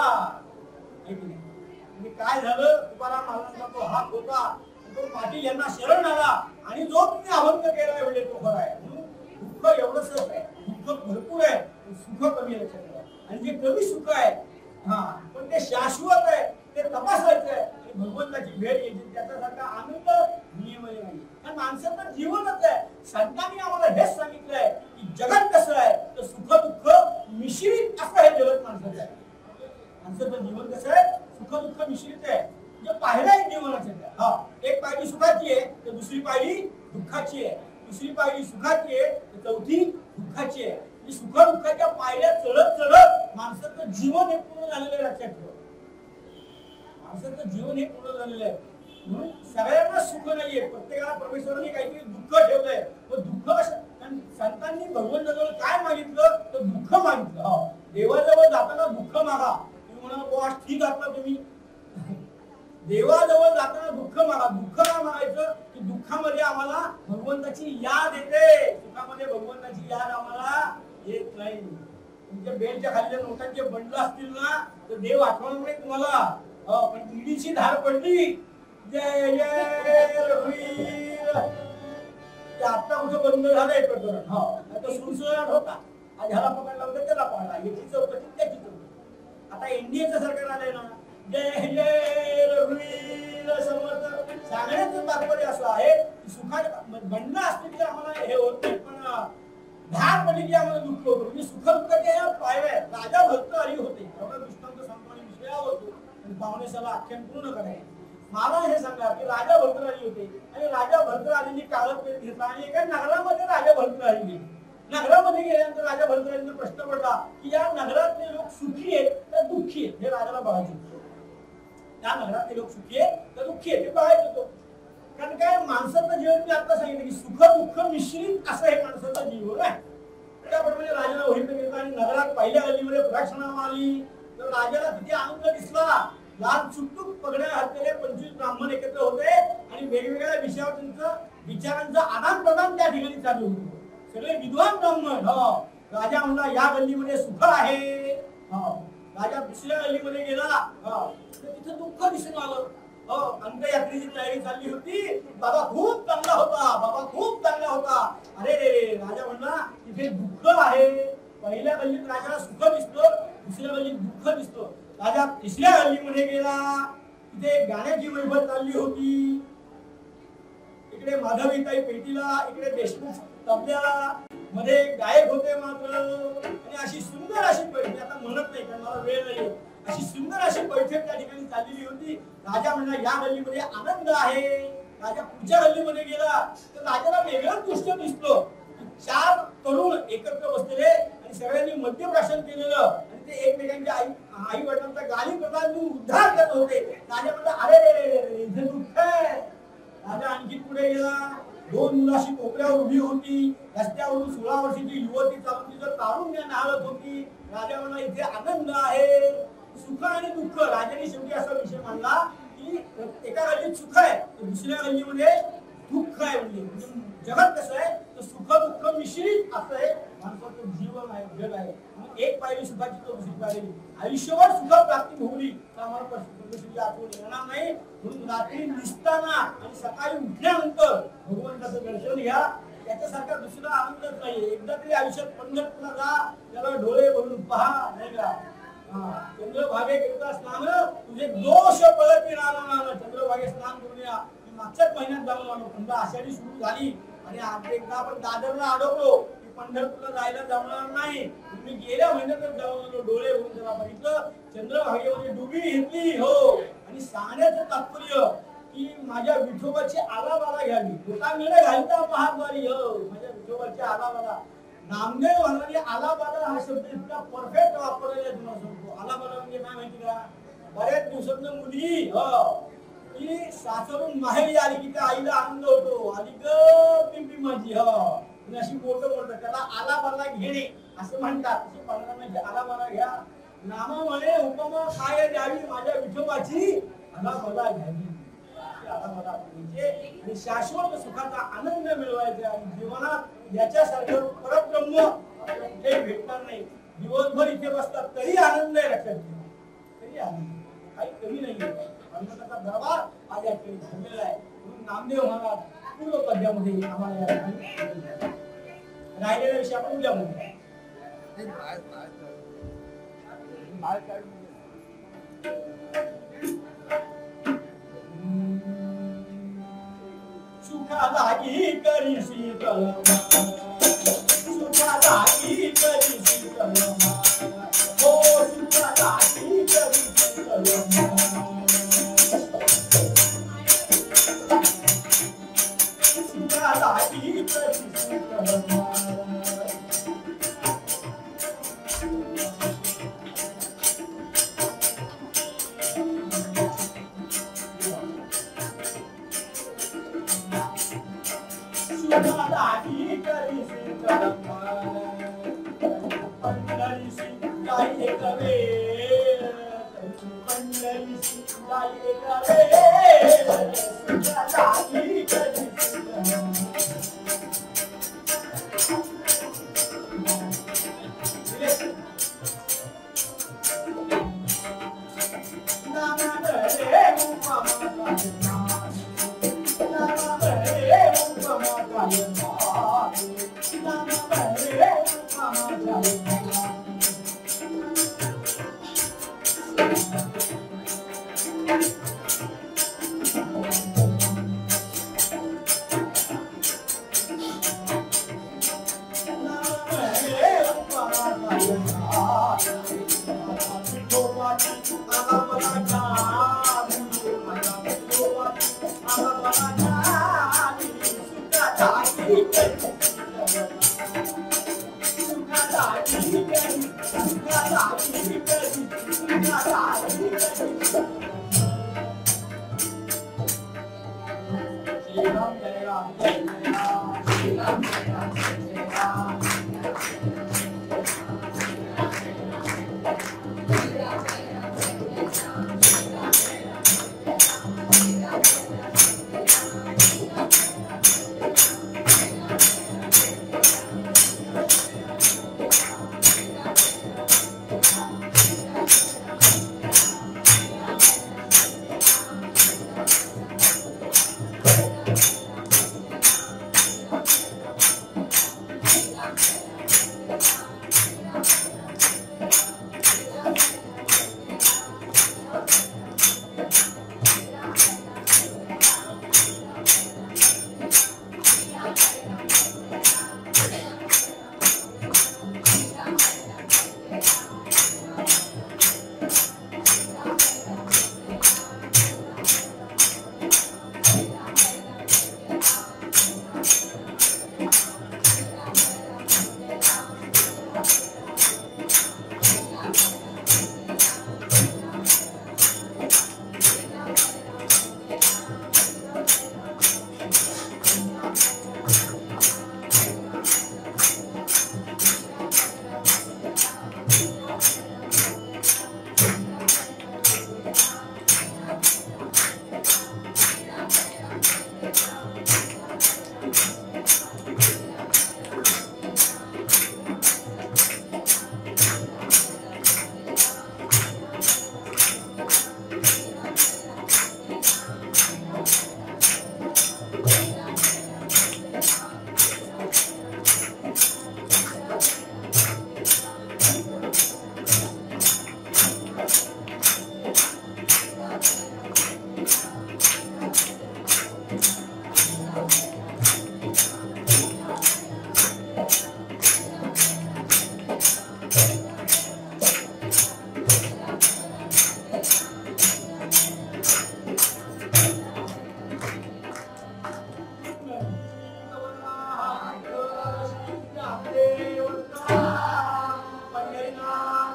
A: म्हणजे काय झालं, तुकाराम महाराजांचा तो हात होता, तो पाटील यांना शरण आला आणि जो तुम्ही अभंग केलाय म्हणजे तो खरा आहे. दुःख एवढंच आहे, दुःख भरपूर आहे, सुख कमी आहे. आणि जे कमी सुख आहे पण ते शाश्वत आहे, ते तपासायचं आहे. भगवंताची भेट घ्यायची, त्याच्यासारखा आनंद दुनियेमध्ये नाही. आणि माणसाचं जीवनच आहे. संतांनी आम्हाला हेच सांगितलंय की जगत कसं आहे तर सुख दुःख मिश्रित असं हे जगत माणसाचं आहे. माणसाचं जीवन कसं आहे, सुख दुःख मिश्रित आहे. जे पाहिलं जीवनाचं आहे. एक पायरी सुखाची आहे तर दुसरी पायरी दुःखाची आहे, दुसरी पायरी सुखाची आहे तर चौथी दुःखाची आहे. सुख दुःखाच्या पायऱ्या चढत चढत माणसाचं जीवन हे पूर्ण झालेलं आहे. लक्षात ठेवा, माणसाचं जीवन हे पूर्ण झालेलं आहे. म्हणून सगळ्यांना सुख नाहीये. प्रत्येकाला परमेश्वराने काहीतरी दुःख ठेवलंय. पण दुःख संतांनी भगवंताजवळ काय मागितलं तर दुःख मागितलं. देवाजवळ जाताना दुःख मागा. तुम्ही म्हणा बॉस ठीक आहात ना तुम्ही, देवाजवळ जाताना दुःख मागा. दुःख का मागायचं की दुःखामध्ये आम्हाला भगवंताची याद येते, सुखामध्ये भगवंताची याद आम्हाला येत नाही. तुमच्या बेलच्या खाली नोटांचे बंडल असतील ना तर देव आठवण नाही तुम्हाला. पण ईडीची धार पडली, जय जय रघुवीर. आता कुठं बंद झालंय प्रकरण. आता सुरसुराट होता, आज ह्याला पकडला होता त्याला पकडला, याची चौकशी त्याची चौकशी. आता एनडीएचं सरकार आलंय ना, जय जय रघुवीर समर्थ. सांगण्याचं तात्पर्य असं आहे की सुखाचे बंड असतील तर आम्हाला हे होत नाही, पण धार पडली की आम्हाला दुःख होतं. म्हणजे सुख दुःखाच्या पायऱ्या. राजा भर्तृहरी होते, एवढा दृष्टांत सांगतो आणि विषय आवडतो आणि पावणेसाला आख्यान पूर्ण करायचं. मला हे सांगा की राजा भर्तृहरी होते आणि राजा भर्तृहरींनी कागदपेन घेतला आणि एका नगरामध्ये राजा भर्तृहरी गेले. नगरामध्ये गेल्यानंतर राजा भर्तृहरींना प्रश्न पडला की या नगरातले लोक सुखी आहेत का दुःखी आहेत, हे राजाला बघायचं होतं. त्या नगरातले लोक सुखी आहेत का दुःखी आहेत हे बघायचं होतं. कारण काय, माणसाचं जीवन मी आता सांगितलं की सुख दुःख मिश्रित असं हे माणसाचं जीवन आहे. त्याप्रमाणे राजाला वहीत घेतलं आणि नगरात पहिल्या गल्लीमध्ये प्रदक्षिणा आली तर राजाला तिथे आनंद दिसला. लाल चुटूक पगड्या घातलेले 25 ब्राह्मण एकत्र होते आणि वेगवेगळ्या विषयावर त्यांचं विचारांचं आदान प्रदान त्या ठिकाणी चालू होतं. सगळे विद्वान ब्राह्मण. राजा म्हणला या गल्लीमध्ये सुख आहे. राजा दुसऱ्या गल्लीमध्ये गेला तर तिथे दुःख दिसून आलं. अंत्ययात्रेची तयारी चालली होती. बाबा खूप चांगला होता, बाबा खूप चांगला होता. अरे रे राजा म्हणला तिथे दुःख आहे. पहिल्या गल्लीत राजाला सुख दिसतं, दुसऱ्या गल्लीत दुःख दिसतं. राजा तिसऱ्या गल्लीमध्ये गेला. तिथे गाण्याची वैभव चालली होती. इकडे माधवीताई पेटीला, इकडे देशमुख तबल्याला, मध्ये गायक होते मात्र. आणि अशी सुंदर अशी पैठणी, आता म्हणत नाही कारण मला वेळ नाही, अशी सुंदर अशी पैठण त्या ठिकाणी चाललेली होती. राजा म्हणला या गल्लीमध्ये आनंद आहे. राजा पुढच्या गल्लीमध्ये गेला तर राजाला वेगळंच दृश्य दिसलं. 4 तरुण एकत्र बसलेले आणि सगळ्यांनी मद्यप्राशन केलेलं आणि ते एकमेकांच्या आई वडिलांचा गाली प्रदान उद्धार करत होते. राजा म्हणला अरे रे इथे दुःख आहे. राजा आणखी पुढे गेला. 2 मुलं अशी कोपऱ्यावर उभी होती. रस्त्यावरून 16 वर्षाची युवती चालून तिचं तारुण्य न्याहाळत होती. राजा म्हणला इथे आनंद आहे. सुख आणि दुःख. राजाने शेवटी असा विषय मांडला की एका गल्लीत सुख आहे तर दुसऱ्या गल्लीमध्ये दुःख आहे. म्हणजे जगात कसं आहे तर सुख दुःख मिश्रित असं आहे माणसाचं जीवन आहे, जग आहे. एक पायरी सुखाची तर दुसरी पायरी. आयुष्यभर सुख प्राप्ती भोगली तर आम्हाला परमेश्वराची आठवण येणार नाही. म्हणून रात्री निसताना आणि सकाळी उठल्यानंतर भगवंताचं दर्शन घ्या. त्याच्यासारखा दुसरा आनंदच नाही. एकदा तरी आयुष्यात पंढरपूरला जा, त्याला डोळे भरून पहा, नाही का. चंद्रभागे करता स्नान तुझे दोष पळती राहणार. चंद्रभागे स्नान करून या. मागच्याच महिन्यात जाऊन आलो. पंधरा आषाढी सुरू झाली आणि आज एकदा आपण दादरला अडवलो की पंढरपूरला जायला जमणार नाही. मी गेल्या महिन्यातच जाऊन आलो. डोळे भरून जरा बघितलं. चंद्रभागेमध्ये डुबी घेतली. हो. आणि सांगण्याचं तात्पर्य की माझ्या विठोबाची आलाबाला घ्यावी. लोकांकडे घालता महाद्वारी. हो. माझ्या विठोबाची आलाबाला. नामदेव महाराजांनी आलाबाला हा शब्द इतका परफेक्ट वापरलेला आहे. तुम्हाला सांगतो आलाबाला म्हणजे काय माहिती का. बऱ्याच दिवसातनं मुली की सासरून माहेरी आली की त्या आईला आनंद होतो. आली ग पिंपी माझी. अशी मोठं मोठं त्याला आलाबाला घेणे असं म्हणतात. अशी पंधरा आलाबाला घ्या. नामा म्हणे उपमा काय द्यावी माझ्या विठोबाची आलाबाला घ्यावी. आणि शाश्वत सुखाचा आनंद मिळवायचा. आणि जीवनात याच्यासारखं परब्रह्म कुठेही भेटणार नाही. दिवसभर इथे बसतात तरी आनंद आहे. लक्षात घ्या तरी आनंद काही कमी नाही. अनंताचा दरबार आज या ठिकाणी झालेला आहे. म्हणून नामदेव महाराज पूर्व पद्यामध्ये आम्हाला राहिलेल्या विषय आपण उद्या म्हणूया. सुखालागी करी शीतल सुखालागी करी शीतल हो सुखालागी करी शीतल सुखालागी करी शीतल सुखालागी करी शीतल पंढरीसी जाई करे पंढरीसी जाई करे सुखालागी करी सुखालागी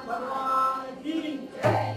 A: भगवान की जय।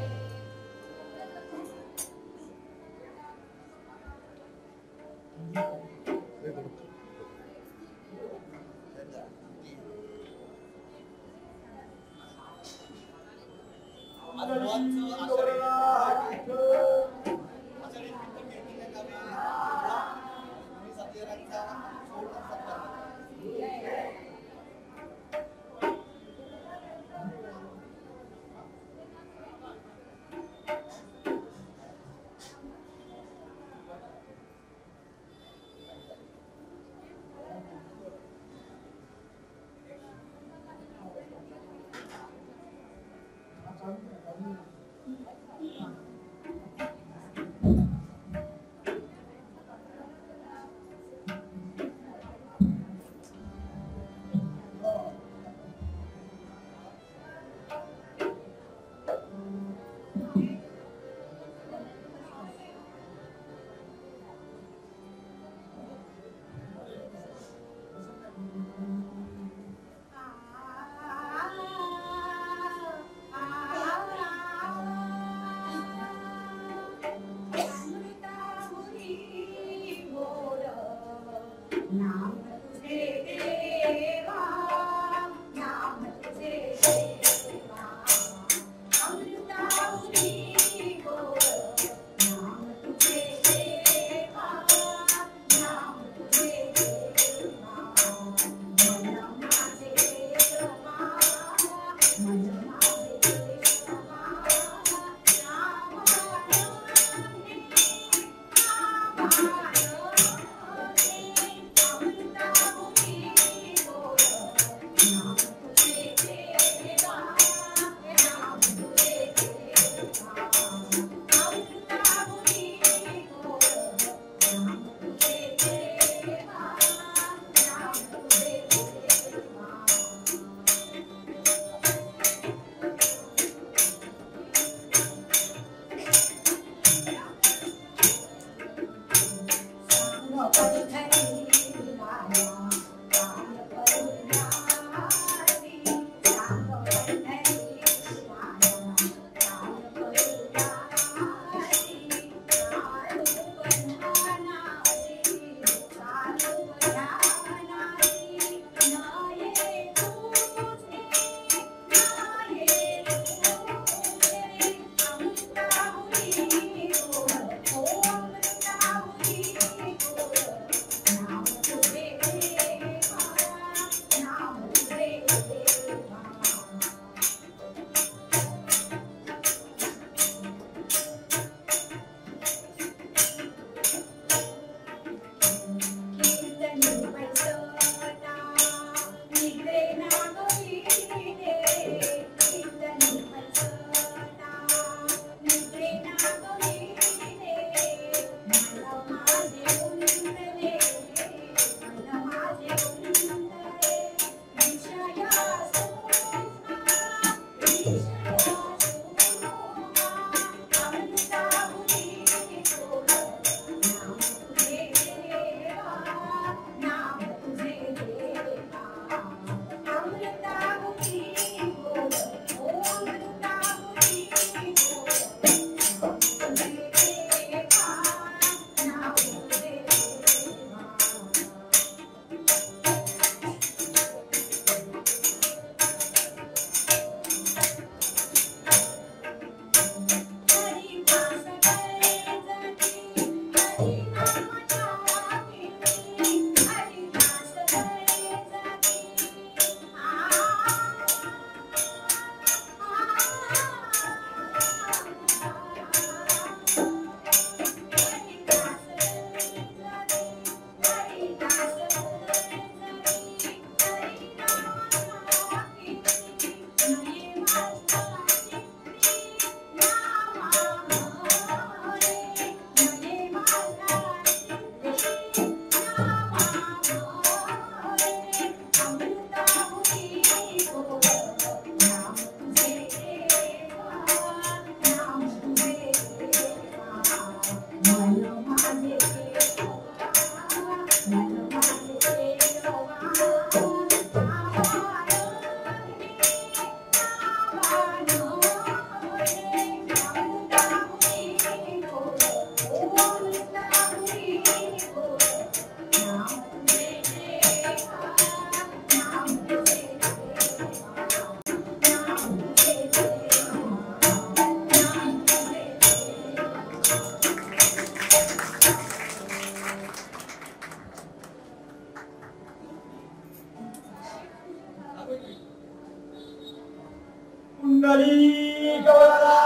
A: कुंडली गवळा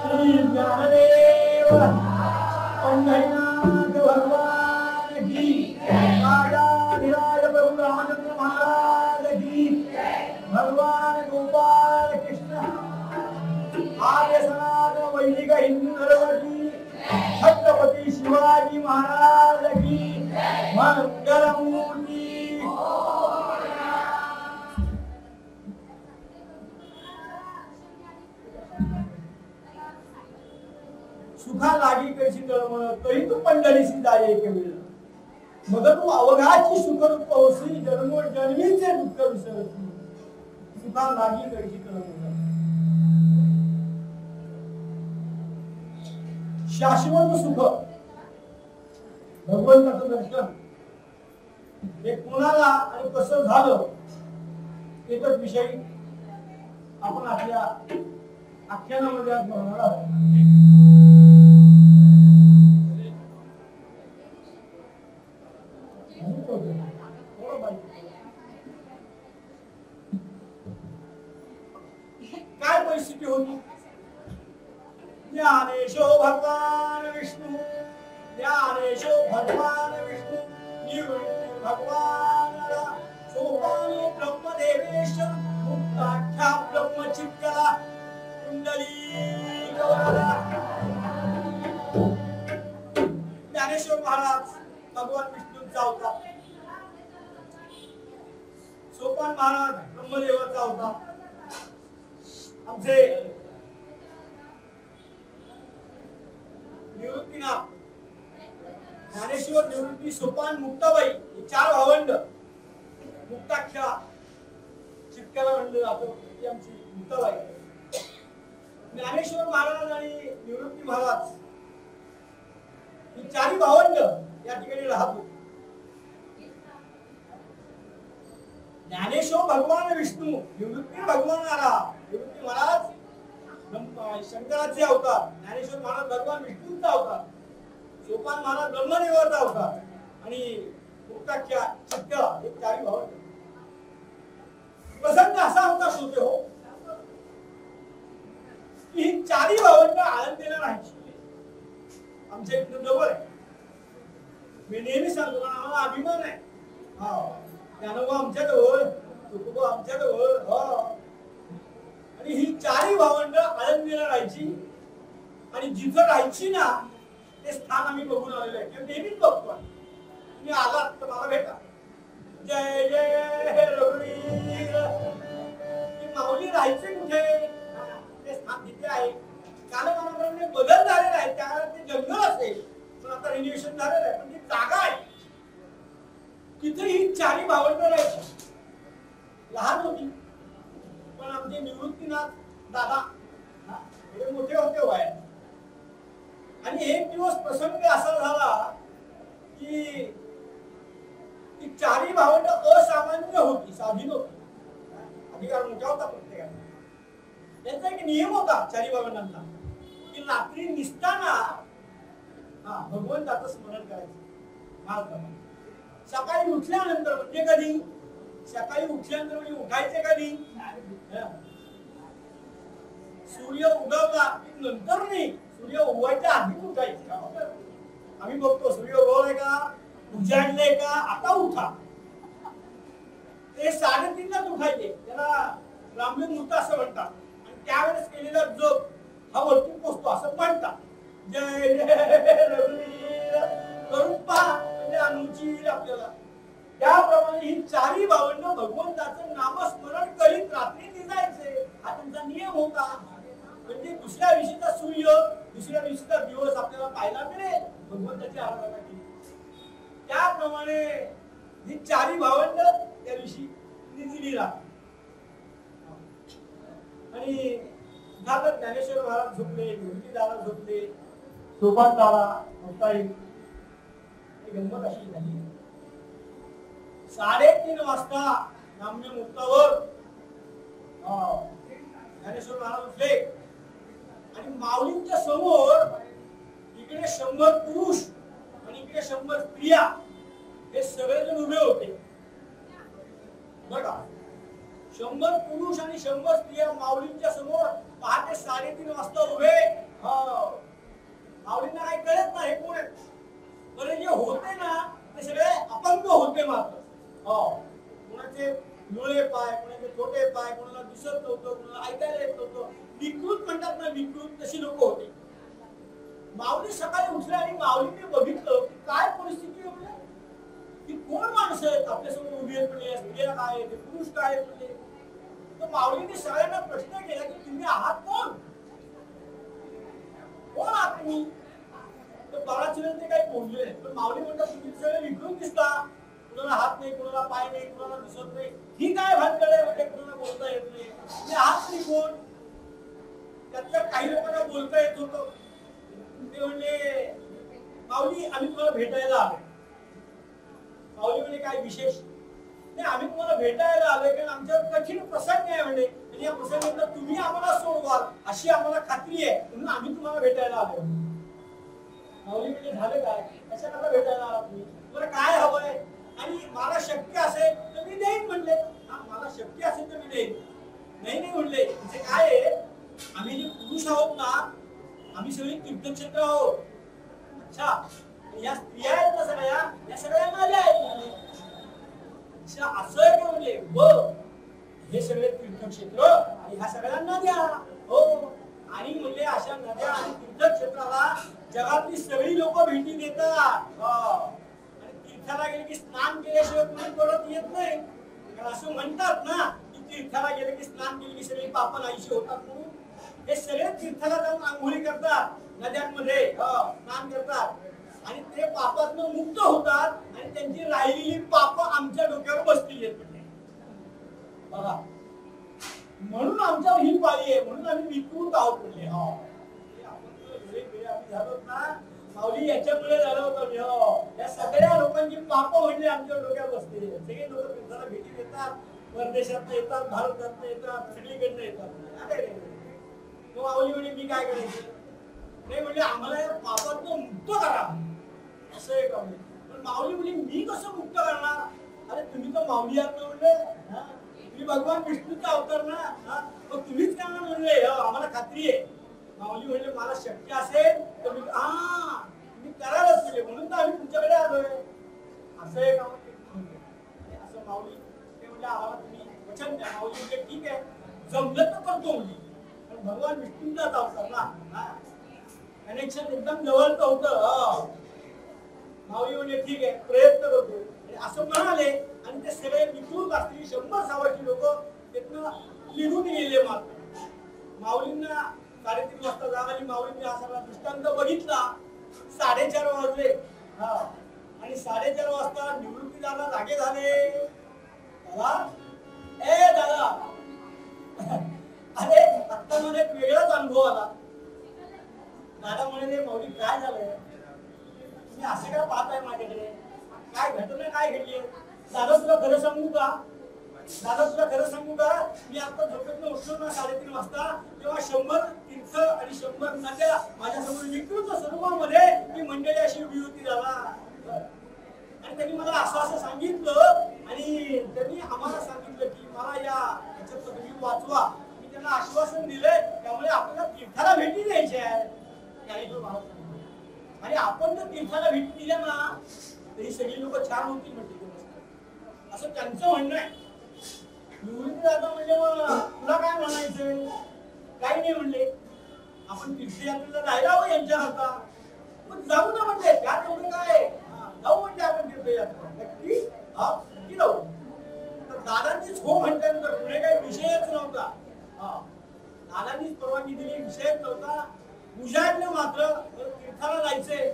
A: श्री ज्ञानदेव पंढरीनाथ भगवान की राजाधिराज प्रभु रामचंद्र महाराज की भगवान गोपाल कृष्ण आर्य सनातन वैदिक हिंदू धर्म की छत्रपति शिवाजी महाराज की मंगलमूर्ति सुखा लागी कशी तळमळ तरी तू पंढरीसी जाय एक वेळ मग तू अवघाची सुखरूप होसी जन्मो जन्मीचे दुःख विसरती सुखा लागी कशी तळमळ शाश्वत सुख भगवंताचं दर्शन हे कोणाला आणि कसं झालं एकच विषयी आपण आपल्या आख्यानामध्ये आज बघणार आहोत. काय परिस्थिती होती. ज्ञानेशो भगवान विष्णू ज्ञानेशो भगवान विष्णू निवृत्ती भगवान सोपानी ब्रह्मदेवेश मुक्ताख्या ब्रह्मचित्तला कुंडली गवळा. ज्ञानेश्वर महाराज भगवान विष्णूंचा अवतार, सोपान महाराज ब्रह्मदेवाचा अवतार. आमचे निवृत्तीनाथ ज्ञानेश्वर निवृत्ती सोपान मुक्ताबाई हे चार भावंड मुक्ताख्या चित्त्याला म्हणलं जातं ती आमची मुक्ताबाई. ज्ञानेश्वर महाराज आणि निवृत्ती महाराज ही चारी भावंड या ठिकाणी राहत होती. ज्ञानेश्वर भगवान विष्णू निवृत्ती भगवान आला. निवृत्ती महाराज शंकराचे अवतार, ज्ञानेश्वर महाराज भगवान विष्णूचा अवतार, सोपान महाराज ब्रह्मदेवाचा अवतार आणि मुक्ताख्या चित्त हे चारी भावंड. प्रसंग असा होता श्रोते हो की ही चारी भावंड आळंदीला राहायची. आमच्या इथं जवळ आहे. मी नेहमी सांगतो कारण आम्हाला अभिमान आहे. ज्ञानोबा आमच्या जवळ, तुकोबा आमच्या जवळ. आणि ही चारी भावंड आळंदीला राहायची आणि जिथं राहायची ना ते स्थान आम्ही बघून आलेलो आहे किंवा नेहमीच बघतो. तुम्ही आलात तर मला भेटा. जय जय रघुवीर. माऊली राहायचे कुठे ते स्थान तिथे आहे. कालमानाप्रमाणे बदल झालेला आहे. त्यावेळेला ते जंगल असेल पण आता रिन्युएशन झालेलं आहे पण ती जागा आहे. तिथे ही चारी भावंड राहायची. लहान होती पण आमचे निवृत्तीनाथ दादा थोडे मोठे होते वयात. आणि एक दिवस प्रसंग असा झाला की ती चारी भावंड असामान्य होती, साधी नव्हती. अधिकार मोठा होता प्रत्येकाचा. त्यांचा एक नियम होता चारी भावंडांचा की रात्री निसताना भगवंताचं स्मरण करायचं. सकाळी उठल्यानंतर म्हणजे कधी, सकाळी उठल्यानंतर म्हणजे उठायचे कधी, सूर्य उगवला नंतर नाही, सूर्य उगवायच्या आधी उठायचे. आम्ही बघतो सूर्य उगवलाय का, उजाडले का, आता उठा. ते 3:30लाच उठायचे. त्याला ब्राह्मण मुहूर्त असं म्हणतात. आणि त्यावेळेस केलेला जप हा वरती पोचतो असं म्हणतात. जय जय रघुवीर करून पहा म्हणजे अनुची आपल्याला. त्याप्रमाणे ही चारी भावंड भगवंताचं नामस्मरण करीत रात्री निघायचे. हा त्यांचा नियम होता. म्हणजे दुसऱ्या दिवशीचा सूर्य, दुसऱ्या दिवशीचा दिवस आपल्याला पाहायला मिळेल भगवंताची आराधना केली. त्याप्रमाणे ही चारी भावंड त्या दिवशी निघली राहतात. आणि झालं ज्ञानेश्वर महाराज झोपले, निवृत्ती दादा झोपले, सोपान दादा होता येईल. गंमत अशी झाली. 3:30 वाजता नाम्य मुक्तावर ज्ञानेश्वर महाराज उठले आणि माऊलींच्या समोर इकडे 100 पुरुष आणि इकडे 100 स्त्रिया हे सगळेजण उभे होते बघा. 100 पुरुष आणि 100 स्त्रिया माऊलींच्या समोर पहाटे 3:30 वाजता उभे. माऊलींना काही कळत नाही कोण आहे, पण जे होते ना ते सगळे अपंग होते मात्र. कोणाचे मुळे पाय, कोणाचे छोटे पाय, कोणाला दिसत नव्हतं, कोणाला ऐकायला येत नव्हतं. विकृत म्हणतात ना, विकृत तशी लोक होते. माऊली सकाळी उठले आणि माऊलीने बघितलं की काय परिस्थिती आहे, की कोण माणसं आहेत आपल्यासमोर उभी आहेत, म्हणजे स्त्रिया काय आहेत, पुरुष काय आहेत. म्हणजे तर माऊलीने सगळ्यांना प्रश्न केला की तुम्ही आहात कोण, कोण आहात तुम्ही. तर बराच वेळ ते काही बोलले नाही, पण माऊली म्हणतात तुम्ही सगळे विकृत दिसता, कुणाला हात नाही, कुणाला पाय नाही, कुणाला दिसत नाही, ही काय भानगड आहे म्हणजे कुणाला बोलता येत नाही, तुम्ही आहात तरी कोण. त्यातल्या काही लोकांना बोलता येत होतं. ते म्हणजे माऊली आम्ही तुम्हाला भेटायला आलो. माऊली म्हणजे काय विशेष नाही, आम्ही तुम्हाला भेटायला आलोय कारण आमच्यावर कठीण प्रसंग आहे म्हणजे, आणि या प्रसंगात तुम्ही आम्हाला सोडवाल अशी आम्हाला खात्री आहे, म्हणून आम्ही तुम्हाला भेटायला आलो. माऊली म्हणजे झालं काय, कशाला भेटायला आला तुम्ही, तुम्हाला काय हवंय, आणि मला शक्य असेल तर मी देईन म्हणले. मला शक्य असेल तर मी देईन, नाही नाही म्हणले. म्हणजे काय आहे, आम्ही जे पुरुष आहोत ना, आम्ही सगळे तीर्थक्षेत्र आहोत. अच्छा, या स्त्रिया आहेत ना सगळ्या, या सगळ्या माझ्या आहेत. अच्छा, असं आहे का म्हणजे, हो हे सगळे तीर्थक्षेत्र आणि ह्या सगळ्या नद्या. हो, आणि म्हणजे अशा नद्या आणि तीर्थक्षेत्राला जगातली सगळी लोक भेटी देतात. आणि तीर्थाला गेले की स्नान केल्याशिवाय कोणी परत येत नाही. कारण असं म्हणतात ना की तीर्थाला गेले की स्नान केले की सगळी पाप नाहीशी होतात म्हणून. हे सगळे तीर्थाला जाऊन आंघोळी करतात, नद्यांमध्ये स्नान करतात, आणि ते पापातून मुक्त होतात, आणि त्यांची राहिलेली पाप आमच्या डोक्यावर बसतील बघा. म्हणून आमच्यावर ही पाळी आहे, म्हणून आम्ही विकृत आहोत म्हणजे. माऊली याच्यामुळे झालं होतं, या सगळ्या लोकांची पाप म्हणजे आमच्या डोक्यावर बसते. सगळे लोक तीर्थाला भेटी देतात, परदेशात येतात, भारतात येतात, सगळीकडनं येतात. माऊली म्हणजे मी काय करायचं नाही, म्हणजे आम्हाला या पापातून मुक्त करा असं आहे का. पण माऊली म्हणजे मी कसं मुक्त करणार, अरे तुम्ही तर माऊली आहात ना म्हणले, तुम्ही भगवान विष्णूचा अवतार ना, मग तुम्हीच करणार म्हणले, आम्हाला खात्री आहे. माऊली म्हणजे मला शक्य असेल तर मी तुम्ही करायलाच म्हणजे, म्हणून तर आम्ही तुमच्याकडे आलोय असं आहे का. असं माऊली ते म्हणजे आम्हाला तुम्ही वचन द्या. माऊली म्हणजे ठीक आहे, जमलं तर करतो म्हणजे, भगवान विष्णूचाच अवतार ना, कनेक्शन एकदम जवळच होतं. माऊली म्हणजे ठीक आहे, प्रयत्न करतो असं म्हणाले, आणि ते सगळे विकृत असतील 100-100 लोक तिथनं निघून गेले. मात्र माऊलींना 3:30 वाजता जाग आली. माऊलींनी हा सगळा दृष्टांत बघितला. 4:30 वाजले, आणि 4:30 वाजता निवृत्ती दादा जागे झाले. दादा, ए दादा, अरे आता मला एक वेगळाच अनुभव आला. दादा म्हणाले, माऊली काय झालंय, तुम्ही असे काय पाहताय माझ्याकडे, काय घटना काय घडली. दादा तुला खरं सांगू का, दादा तुला खरं सांगू का, मी आता झोपेतनं उठलो ना 3:30 वाजता, तेव्हा 100 तीर्थ आणि 100 नद्या माझ्यासमोर विकृत स्वरूपामध्ये ती मंडळी अशी उभी होती दादा. आणि त्यांनी मला असं सांगितलं, आणि त्यांनी आम्हाला सांगितलं की मला याच्यात तुम्ही वाचवा. मी त्यांना आश्वासन दिलंय, त्यामुळे आपल्याला तीर्थाला भेटी द्यायच्या आहेत. आणि आपण जर तीर्थाला भेटी दिल्या ना तरी सगळी लोक छान होतील म्हणते, असं त्यांचं म्हणणं आहे. निवृत्ती दादा म्हणजे मग तुला काय म्हणायचं, काही नाही म्हणले, आपण तीर्थयात्रेला जायला हवं यांच्या हाता, मग जाऊ ना म्हणले. त्यात एवढं काय, जाऊ म्हणजे आपण तीर्थयात्रा नक्की नक्की जाऊ. तर दादांनीच हो म्हटल्यानंतर पुढे काही विषयच नव्हता. दादांनीच परवानगी दिली, विषयच नव्हता. उजाडलं मात्र तीर्थाला जायचंय,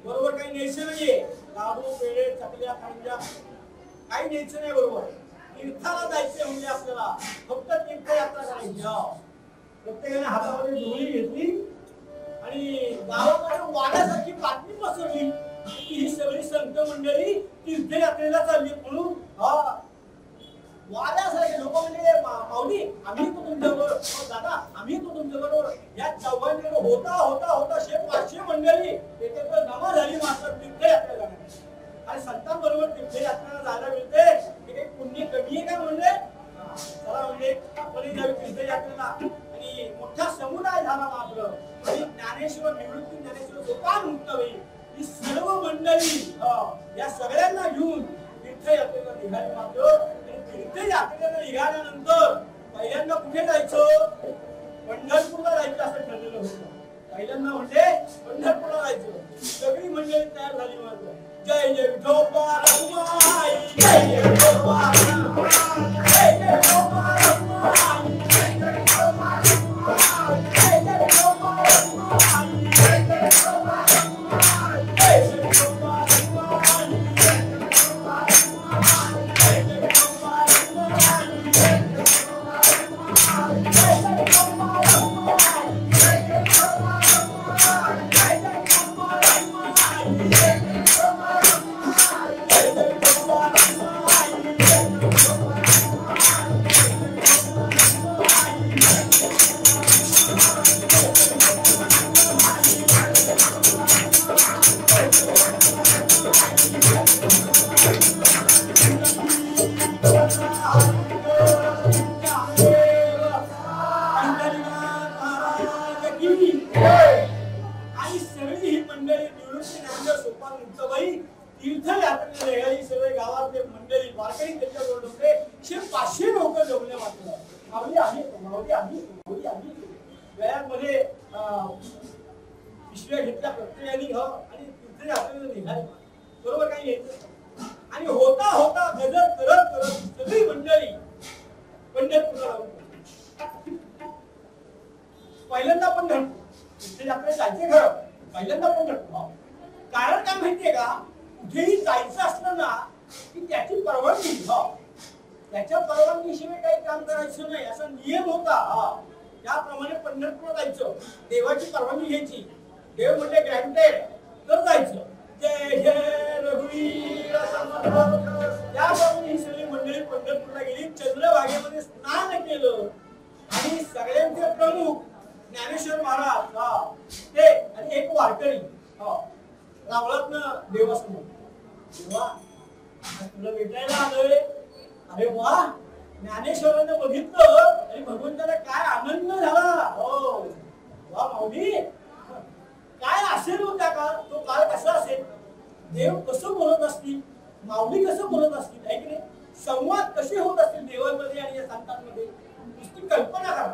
A: बरोबर काही न्यायचं नाहीये, लाडू पेढे चकल्या खांजा काही न्यायचं नाही, बरोबर तीर्थाला जायचंय म्हणजे आपल्याला फक्त तीर्थयात्रा करायची. प्रत्येकाने हातामध्ये झोळी घेतली आणि गावामध्ये वाड्यासारखी बातमी पसरली की ही सगळी संत मंडळी तीर्थयात्रेला चालली म्हणून.
B: वाड्यासारखे लोक म्हणजे माऊली आम्ही तो तुमच्याबरोबर, दादा आम्ही तो तुमच्याबरोबर. या चौघांकडे होता होता होता 500 मंडळी तेथे जमा झाली मात्र तीर्थयात्रा जाणार. आणि संतांबरोबर तीर्थयात्रेला जायला मिळते हे काही पुण्य कमी आहे का म्हणले. चला म्हणजे आपण जाऊ तीर्थयात्रेला. आणि मोठा समुदाय झाला मात्र. आणि ज्ञानेश्वर निवृत्ती ज्ञानेश्वर सोपान मुक्ताबाई ही सर्व मंडळी या सगळ्यांना घेऊन तीर्थयात्रेला निघाली मात्र. तीर्थयात्रेला निघाल्यानंतर पहिल्यांदा कुठे जायचं, पंढरपूरला जायचं असं ठरलेलं होतं. पहिल्यांदा म्हणजे पंढरपूरला जायचं. सगळी मंडळी तयार झाली मात्र. जय जय विठोबा रखुमाई, जय जय विठोबा रखुमाई, जय जय विठोबा रखुमाई, जय जय विठोबा रखुमाई, जय जय विठोबा रखुमाई, जय जय विठोबा रखुमाई, जय जय विठोबा रखुमाई, जय जय विठोबा रखुमाई, जय जय विठोबा रखुमाई, जय जय विठोबा रखुमाई, जय जय विठोबा रखुमाई, जय जय विठोबा रखुमाई, जय जय विठोबा रखुमाई, जय जय पिशव्या घेतल्या प्रत्येकाने आणि तीर्थयात्रेला निघाले. बरोबर काही घ्यायचं. आणि होता होता गजर करत करत सगळी मंडळी पंढरपूरला पहिल्यांदा पंढरपूर तीर्थयात्रेला जायचे खरं. पहिल्यांदा पंढरपूर. कारण काय माहितीये का, कुठेही जायचं असलं ना की त्याची परवानगी त्याच्या परवानगीशिवाय काही काम करायचं नाही असा नियम होता. त्याप्रमाणे पंढरपूरला जायचं, देवाची परवानगी घ्यायची. देव म्हणजे ग्रँटेड तर जायचं. जय जय रघुवीर समर्थ. त्याप्रमाणे ही सगळी मंडळी पंढरपूरला गेली. चंद्रभागेमध्ये स्नान केलं आणि सगळ्यांचे प्रमुख ज्ञानेश्वर महाराज ते आणि एक वारकरी रावळातनं देवासमोर. देवा तुला भेटायला आलोय. अरे वा, ज्ञानेश्वरांना बघितलं आणि भगवंताला काय आनंद झाला. हो वा माऊली, काय असेल होता का तो काळ कसा असेल, देव कसं बोलत असतील, माऊली कसं बोलत असतील, आहे की नाही, संवाद कसे होत असतील देवांमध्ये आणि या संतांमध्ये, नुसती कल्पना करा.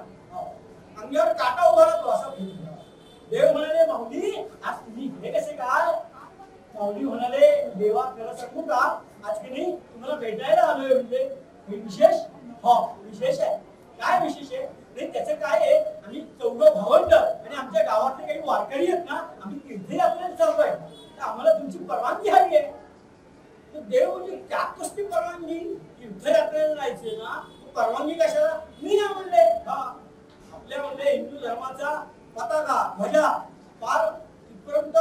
B: अंगावर काटा उभा राहतो असा. देव म्हणाले माऊली आज तुम्ही हे कसे काय. माऊली म्हणाले देवा खरं सांगू का, आज की नाही तुम्हाला भेटायला आलोय म्हणजे विशेष. विशेष आहे. काय विशेष आहे नाही त्याचं काय आहे, आम्ही चौघं भावंड आणि आमच्या गावातले काही वारकरी आहेत ना, आम्ही तीर्थयात्रेला चाललोय, तर आम्हाला तुमची परवानगी हवी आहे. तर देव म्हणजे त्यात कसली परवानगी, तीर्थयात्रेला जायचे ना, परवानगी कशाला. मी नाही म्हणले. आपल्या म्हणजे हिंदू धर्माचा पताका ध्वजा पार तिथपर्यंत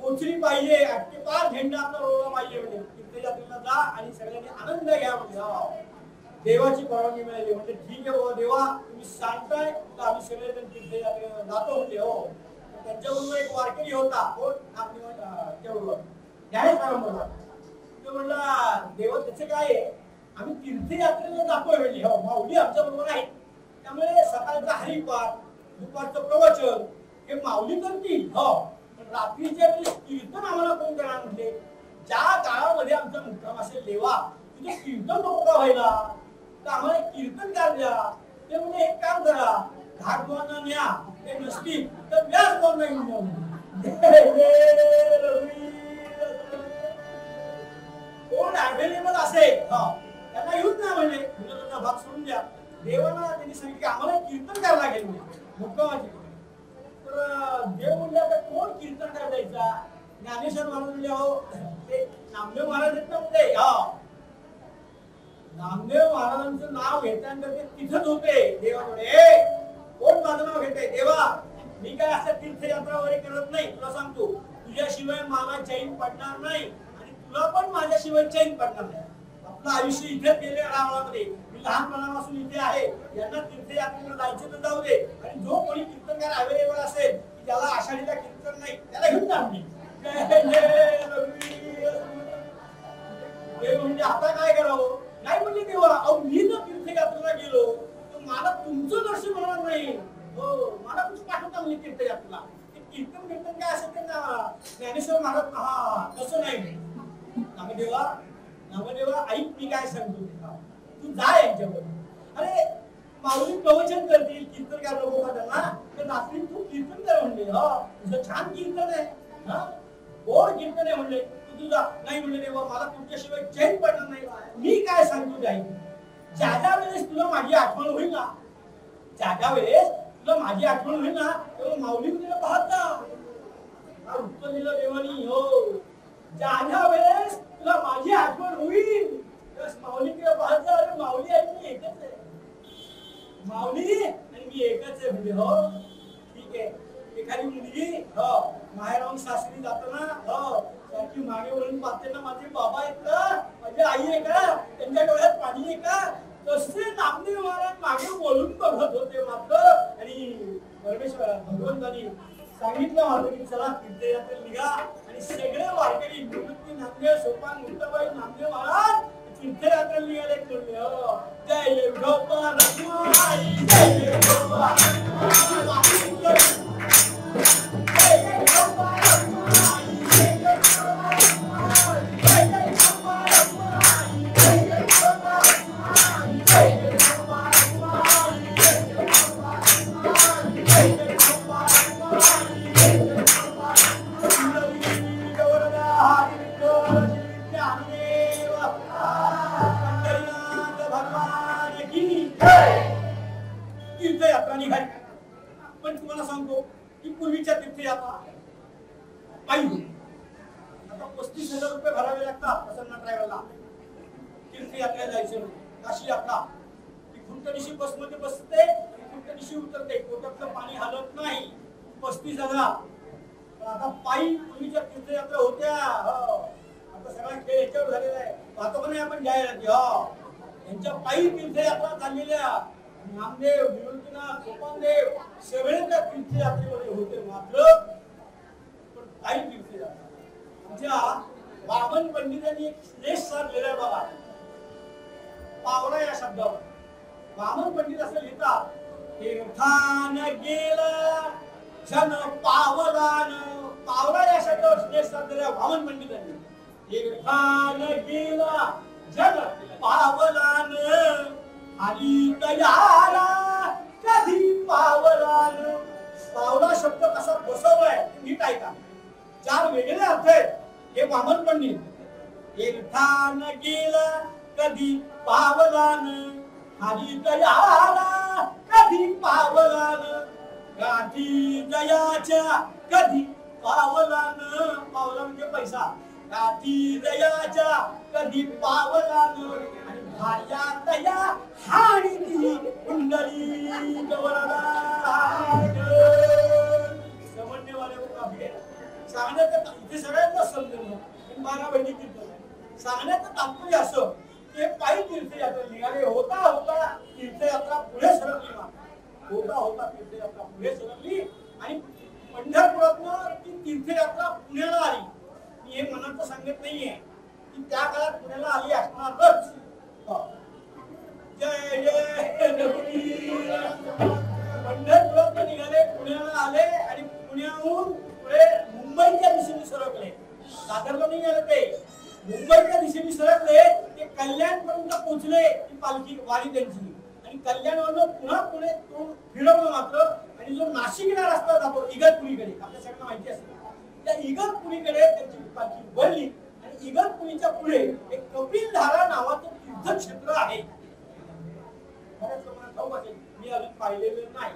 B: पोचली पाहिजे, ते पार झेंडा आपला रोवला पाहिजे. म्हणजे तीर्थयात्रेला जा आणि सगळ्यांनी आनंद घ्या. म्हणजे देवाची परवानगी मिळाली. म्हणजे ठीक आहे बाबा देवा तुम्ही सांगताय तर आम्ही सगळेजण तीर्थयात्रेला जातो होते. हो त्यांच्याबरोबर एक वारकरी होता. कोण त्याबरोबर ज्ञानेश्वरांबरोबर. तो म्हणला देवा त्याचे काय आहे, आम्ही तीर्थयात्रेला जातोय म्हणजे. हो माऊली आमच्या बरोबर आहे. त्यामुळे सकाळचा हरिपाठ दुपारचं प्रवचन हे माऊली करतील. हो पण रात्रीच्या वेळेस कीर्तन आम्हाला कोण करणार म्हणजे. ज्या काळामध्ये आमचा मुक्काम असेल देवा तिथे कीर्तन नको का व्हायला, तर आम्हाला कीर्तन काय द्या. ते म्हणजे एक काम करा, घाटवांना न्या, ते नसतील तर व्यासवांना घेऊन कोण अवेलेबल असेल त्यांना येऊन ना म्हणजे तुझा भाग सोडून द्या. देवाला त्यांनी सांगितलं आम्हाला कीर्तन करायला लागेल मुक्कामाची. तर देव म्हणले आता कोण कीर्तन करायला जायचा. ज्ञानेश्वर महाराज म्हणजे हो ते नामदेव महाराज आहेत ना म्हणजे. नामदेव महाराजांचं नाव घेताना ते तिथंच होते देवाकडे. कोण माझं नाव घेते देवा, मी काय असं तीर्थयात्रा वगैरे करत नाही. तुला सांगतो तुझ्याशिवाय मला चैन पडणार नाही आणि तुला पण माझ्याशिवाय चैन पडणार नाही. आपलं आयुष्य इथेच गेले रावणामध्ये. मी लहानपणापासून इथे आहे, यांना तीर्थयात्रेला जायचं तर जाऊ दे, आणि जो कोणी कीर्तनकार अवेलेबल असेल की ज्याला आषाढीला कीर्तन नाही त्याला घेऊन जा मी. ते म्हणजे आता काय करावं? नाही म्हणजे देवा, अहो मी जर तीर्थयात्रेला गेलो तर मला तुमचं दर्शन होणार नाही. हो, मला कुठं पाठवता म्हणजे तीर्थयात्रेला? ते कीर्तन काय असेल ते ना ज्ञानेश्वर महाराज, हा तसं नाही. नामदेवा ऐक मी काय सांगतो, तू जा यांच्यावर. अरे माऊली प्रवचन करतील, कीर्तनकार नको का त्यांना? तर रात्री तू कीर्तन कर म्हणले. तुझं छान कीर्तन आहे, गोड कीर्तन आहे म्हणले. तू तुझा नाही म्हणले देवा, मला तुमच्याशिवाय चैन पडणार नाही. मी काय सांगतो जाईल, ज्या वेळेस तुला माझी आठवण होईल ना, ज्या वेळेस तुला माझी आठवण होईल ना, तेव्हा माऊली तुला पाहत जा. उत्तर दिलं देवानी. हो, ज्या वेळेस तुला माझी आठवण होईल त्यावेळेस माऊलीकडे पाहत जा. अरे माऊली आणि मी एकच आहे, माऊली आणि मी एकच आहे म्हणजे. हो ठीक आहे. एखादी मुलगी माहेराहून सासरी जाताना सारखी मागे वळून पाहते ना, माझे बाबा आहेत का, माझी आई आहे का, त्यांच्या डोळ्यात पाणी आहे का, तसे नामदेव महाराज मागे बोलून बघत होते मात्र. आणि परमेश्वर भगवंतानी सांगितलं माझं की चला तीर्थयात्रेला निघा, आणि सगळे वारकरी निवृत्ती नामदेव, सोपान मुक्ताबाई, नामदेव महाराज तीर्थयात्रेला निघाले. जय विठोबा रखुमाई, जय विठोबा तीर्थयात्रा निघाली. पण तुम्हाला सांगतो की पूर्वीच्या तीर्थयात्रा पायी होती. आता 35,000 रुपये भरावे लागतात प्रसन्न ट्रॅव्हलला तीर्थयात्रेला जायचं. काशी यात्रा ती खुंटणीशी बसमध्ये बसते, खुंटणीशी उतरते, पोटातलं पाणी हलत नाही. 35,000. पण आता पायी पूर्वीच्या तीर्थयात्रा होत्या. आता सगळा खेळ याच्यावर झालेला आहे. पाहतो पण आपण जाहिराती यांच्या पायी तीर्थयात्रा चाललेल्या. नामदेव, निवृत्तीनाथ, सोपानदेव सगळे त्या तीर्थयात्रेमध्ये होते. मात्र पण काही तीर्थयात्रा आमच्या वामन पंडितांनी एक श्लेष साधलेला आहे बाबा, पावला या शब्दावर. वामन पंडित असं लिहितात, तीर्थान गेला जन पावलान. पावला या शब्दावर श्लेष साधलेला आहे वामन पंडितांनी. तीर्थान गेला जन पावलान, आणि दयाला कधी पावलान. पावला शब्द कसा बसवलाय नीट ऐका. 4 वेगळे अर्थ आहेत. हे वामन पंडित. तीर्थान गेला कधी पावलान, आणि दयाला कधी पावलान, गाठी दयाच्या कधी पावलान. पावला म्हणजे पैसा. गाठी दयाच्या कधी पावलान, आणि भाया दया हाणी ती कुंडली गवराला. समन्वय वाले सांगण्याचं इथे सगळ्यांना समजलं. 12 बहिणी कीर्तन सांगण्याचं तात्पर्य असं की पायी तीर्थयात्रा निघाले. होता तीर्थयात्रा पुढे सरकली. होता तीर्थयात्रा पुढे सरकली, आणि पंढरपुरातनं ती तीर्थयात्रा पुण्याला आली. मी हे मनाचं सांगत नाहीये की त्या काळात पुण्याला आली असणारच. जय जय पंढरपुरात निघाले, पुण्याला आले, आणि पुण्याहून पुढे मुंबईच्या दिशेने सरकले. दादरला नाही गेले ते, मुंबईच्या दिशेने सरकले. ते कल्याणपर्यंत पोहोचले. ती पालखी वारी त्यांची, आणि कल्याणवरून पुन्हा पुणे फिरवलं मात्र. आणि जो नाशिकला रस्ता जातो इगतपुरीकडे, आपल्या सगळ्यांना माहिती असेल, त्या इगतपुरीकडे त्यांची पालखी वळली. आणि इगतपुरीच्या पुढे एक कपिलधारा नावाचं तीर्थक्षेत्र आहे. बऱ्याच लोकांना ठाऊक असेल, मी अजून पाहिलेलं नाही.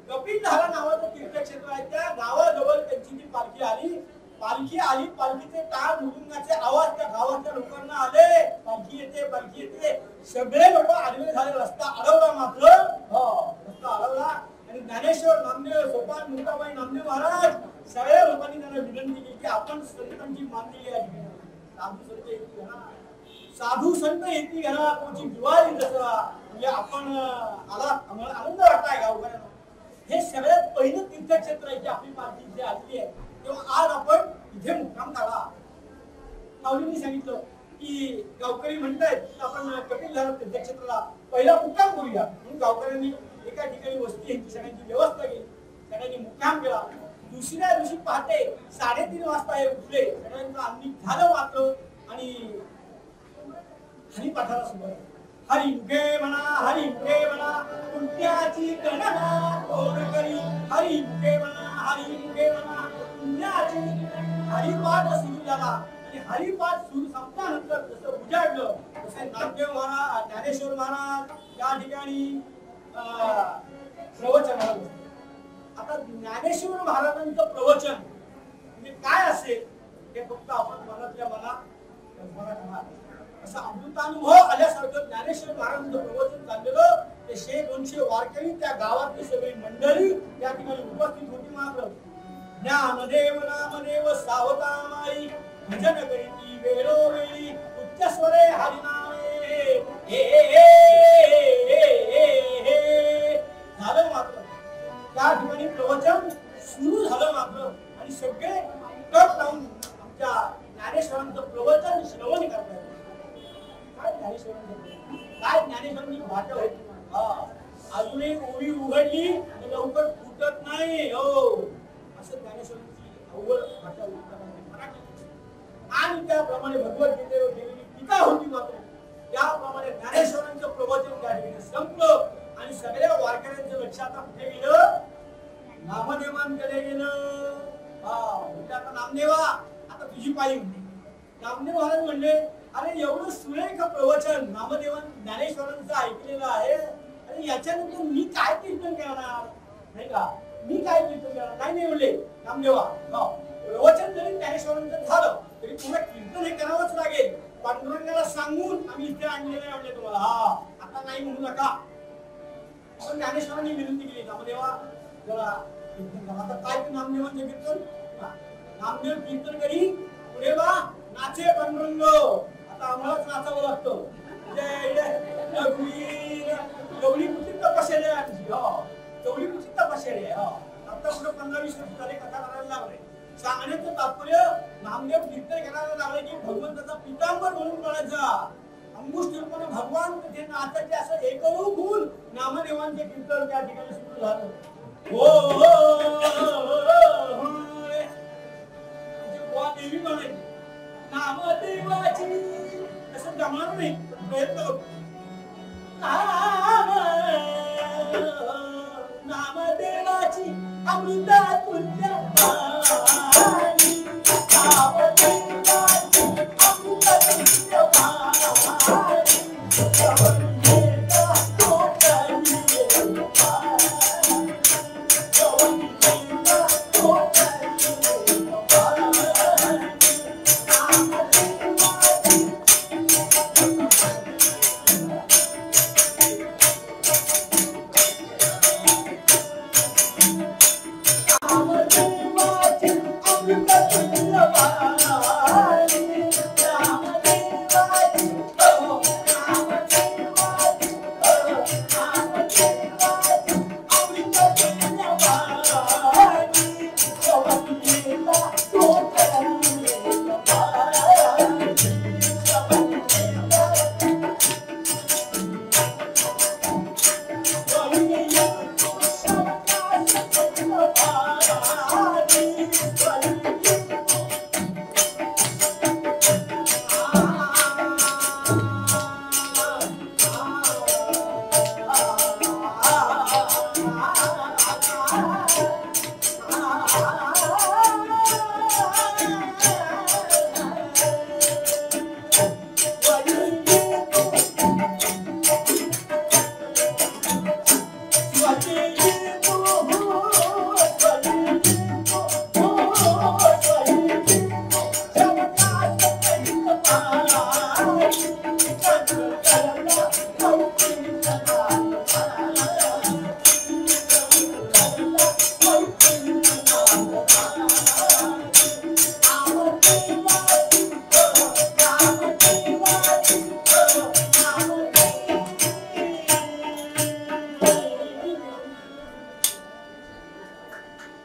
B: कपिलधारा नावाचं तीर्थक्षेत्र आहे. त्या गावाजवळ त्यांची ती पालखी आली. पालखीचे टाळ मृदुंगाचे आवाज त्या गावातल्या लोकांना आले. पालखी येते. सगळे लोक आडवे झाले. रस्ता अडवला मात्र. रस्ता अडवला, आणि ज्ञानेश्वर, नामदेव, सोपान, मुक्ताबाई, नामदेव महाराज सगळ्या लोकांनी त्यांना विनंती केली की आपण संतांची मानलेली आहे, साधू संत साधू संत येती घरा तुमची दिवाळी दसरा म्हणजे आपण आला आम्हाला आनंद वाटताय गावकऱ्यांना. हे सगळ्यात पहिलं तीर्थक्षेत्र आहे की आपली पार्टी इथे आलेली आहे. तेव्हा आज आपण इथे मुक्काम करा. माऊलींनी सांगितलं की गावकरी म्हणतायत आपण कपिलधारा तीर्थक्षेत्राला पहिला मुक्काम करूया. म्हणून गावकऱ्यांनी एका ठिकाणी वस्ती यांची सगळ्यांची व्यवस्था केली. सगळ्यांनी मुक्काम केला. दुसऱ्या दिवशी पहाटे 3:30 वाजता हे उठले. सगळ्यांचं आम्ही झालं मात्र आणि हरिपाठाला सुरुवात. हरी मुखे म्हणा हरी मुखे म्हणा पुण्याची गणना कोण करी. हरी मुखे म्हणा हरी मुखे म्हणा पुण्याची. हरिपाठ सुरू झाला आणि हरिपाठ सुरू संपल्यानंतर जसं उजाडलं तसे नामदेव महाराज ज्ञानेश्वर महाराज या ठिकाणी प्रवचनाला बसले. आता ज्ञानेश्वर महाराजांचं प्रवचन म्हणजे काय असेल हे फक्त आपण मनातल्या मनात कल्पना करणार. असा अमृतानुभव आल्यासारखं ज्ञानेश्वर महाराजांचं प्रवचन चाललेलं. ते 100-200 वारकरी त्या गावातली सगळी मंडळी त्या ठिकाणी उपस्थित होती. मात्र ज्ञानदेव नामदेव सावतामाई भजन करीती वेळोवेळी उच्चस्वरे हरिनामे झालं. मात्र त्या ठिकाणी प्रवचन सुरू झालं मात्र आणि सगळे कट लावून आमच्या ज्ञानेश्वरांचं प्रवचन श्रवण करतात. काय ज्ञानेश्वरांची भाषा होती. अजूनही ओवी उघडली आणि लवकर फुटत नाही. हो असं ज्ञानेश्वरांची अवघड भाषा मराठी. आणि त्याप्रमाणे भगवद्गीतेवर केलेली टीका होती. मात्र त्याप्रमाणे ज्ञानेश्वरांचं प्रवचन त्या ठिकाणी संपलं आणि सगळ्या वारकऱ्यांचं लक्ष आता कुठे गेलं. नामदेवांकडे गेलं. आता नामदेवा आता तुझी पाळी होती. नामदेव महाराज म्हणले अरे एवढं सुरेख प्रवचन नामदेवान ज्ञानेश्वरांचं ऐकलेलं आहे. अरे याच्यानंतर मी काय कीर्तन करणार नाही का. मी काय कीर्तन करणार नाही म्हणले नामदेवा. प्रवचन जरी ज्ञानेश्वरांचं झालं तरी तुम्हाला कीर्तन हे करावंच लागेल. पांडुरंगाला सांगून आम्ही इथे आणलेलं आहे म्हणले तुम्हाला. आता नाही म्हणू नका. पण ज्ञानेश्वरांनी विनंती केली नामदेवा जरा कीर्तन करा. आता काय ते नामदेवांचं कीर्तन. नामदेव कीर्तन करी पुढे बा नाचे पांडुरंग. आता आम्हालाच नाचावं लागतं. एवढी कुठली तपश्चर्या आहे आमची. एवढी कुठली तपश्चर्या आहे. आता पुढे 15-20 वर्ष झाले कथा करायला लागले. सांगण्याचं तात्पर्य नामदेव कीर्तन करायला लागले की भगवंताचा पितांबर म्हणून करायचा. अंगुष्ठरूपाने भगवान ते नाचाचे असं एकरूप होऊन नामदेवांचे कीर्तन त्या ठिकाणी सुरू झालं. देवी म्हणायची नामदेवाची असं जमणार नाही. प्रयत्न करतो. नामदेवाची अमृता तुझ्या पाणी. नामदेवाची अमृता तुझ्या पाणी.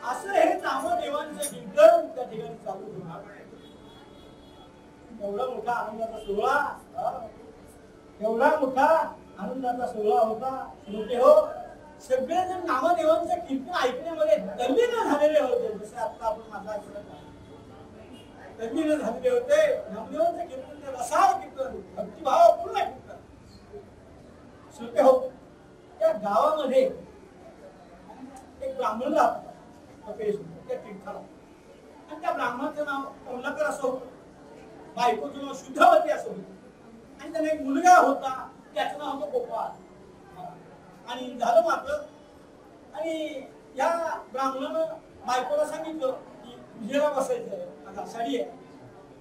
B: असं हे नामदेवांचं कीर्तन त्या ठिकाणी चालू होणार. एवढा मोठा आनंदाचा सोहळा, एवढा मोठा आनंदाचा सोहळा होता. मोठे हो सगळेजण नामदेवांचं कीर्तन ऐकण्यामध्ये तल्लीन झालेले होते. जसे आता आपण माझा तल्लीन झालेले होते. नामदेवांचं कीर्तन ते रसाळ कीर्तन, भक्तिभावपूर्ण कीर्तन. श्रोते हो, त्या गावामध्ये एक ब्राह्मण राहतात त्या तीर्थाला, आणि त्या ब्राह्मणाचं नाव कमलाकर असो, बायकोचं नाव शुद्धवती असो, आणि त्यांना एक मुलगा होता, त्याचं नाव होतं गोपाळ. आणि झालं मात्र, आणि या ब्राह्मणानं बायकोला सांगितलं की उजेडा बसायचंय, आता आषाढी आहे,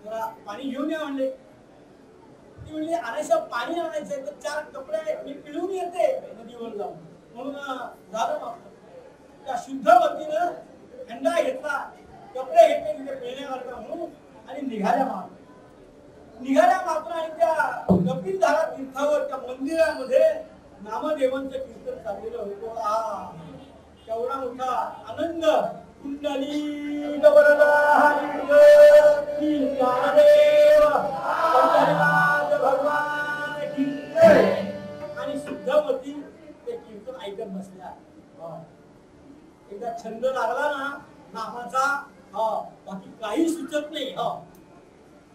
B: जरा पाणी घेऊन या म्हणले. ती म्हणली आणायचं पाणी आणायचंय तर 4 कपडे मी पिळून येते नदीवर जाऊन. म्हणून झालं मात्र त्या शुद्धवतीनं हंडा घेतला, कपडे घेतले तिथे पिळण्याकरता म्हणून, आणि निघाल्या मात्र आणि त्या कपिलधारा तीर्थावर त्या मंदिरामध्ये नामदेवांचं कीर्तन चाललेलं होतं. केवढा मोठा आनंद. कुंडली भगवान आणि शुद्धवती ते कीर्तन ऐकत बसल्या. एकदा छंद लागला ना नामाचा, बाकी काही सुचत नाही.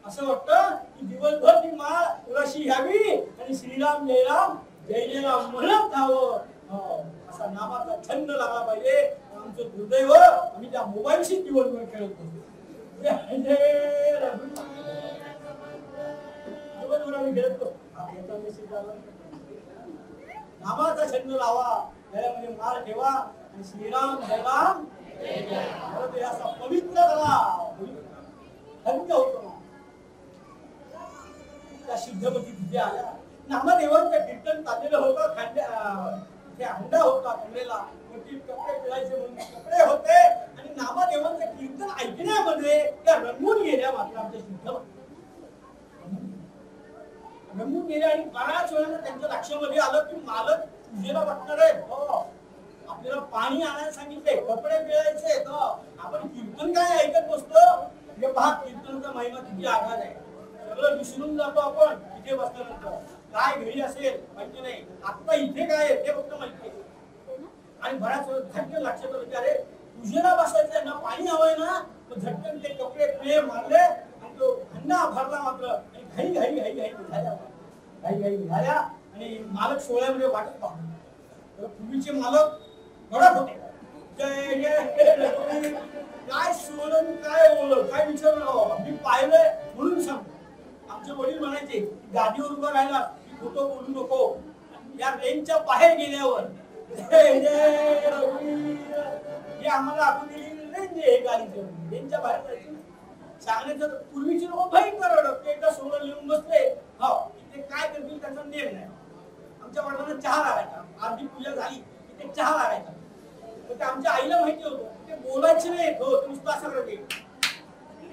B: असं वाटतं की दिवसभर ती माळ उराशी घ्यावी आणि श्रीराम जयराम जय जयराम म्हणत जावं. असा नामाचा छंद लागला पाहिजे. आमचं दुर्दैव आम्ही त्या मोबाईलशी दिवसभर खेळत होतो. दिवसभर आम्ही खेळत होतो. नामाचा छंद लावा, त्यामध्ये माळ ठेवा आणि श्रीराम जयराम असा पवित्र करा. धन्य होतो. त्या शुद्धवती तिथे आल्या. नामदेवांचं कीर्तन चाललेलं होतं. हंडा होता कमरेला, कपडे पिळायचे म्हणून कपडे होते, आणि नामदेवांचं कीर्तन ऐकण्यामध्ये त्या रंगून गेल्या. मात्र आमच्या शुद्धवती रंगून गेल्या, आणि बऱ्याच वेळानं त्यांच्या लक्षामध्ये आलं की मालक पूजेला बसणार आहे. आपल्याला पाणी आणायला सांगितले, कपडे पिळायचे, आपण कीर्तन काय ऐकत बसतो. हे पहा कीर्तनचा महिमा किती आघात आहे. सगळं विसरून जातो आपण इथे बसल्यानंतर. काय घरी असेल माहिती नाही, आता इथे काय आहे ते फक्त माहिती आहे. आणि बऱ्याच वेळ झटकन लक्षात आलं की अरे पूजेला बसायचंय ना, पाणी हवंय ना. झटकन ते कपडे पिळे मारले आणि तो हंडा भरला मात्र, आणि घाई घाई घाई घाई निघाल्या. आणि मालक सोहळ्यामध्ये वाटत पाहतो. पूर्वीचे मालक घडत होते. काय सोडून काय बोललं, काय विचारलं, मी पाहिलंय म्हणून सांगतो. आमचे वडील म्हणायचे गादीवर उभं राहिला की खोटं बोलू नको. या रेंजच्या बाहेर गेल्यावर हे आम्हाला आपण रेंज आहे गाडीच्या, रेंजच्या बाहेर जायचं सांगण्याचं. पूर्वीचे लोक भयंकर रडत, ते एकदा सोडून लिहून बसले, हो ते काय करतील त्याचा नेम नाही. आमच्या वडिलांना चहा लागायचा, अर्धी पूजा झाली की ते चहा लागायचा. तर आमच्या आईला माहिती होतं ते बोलायचे नाही, हो नुसतं असं करते.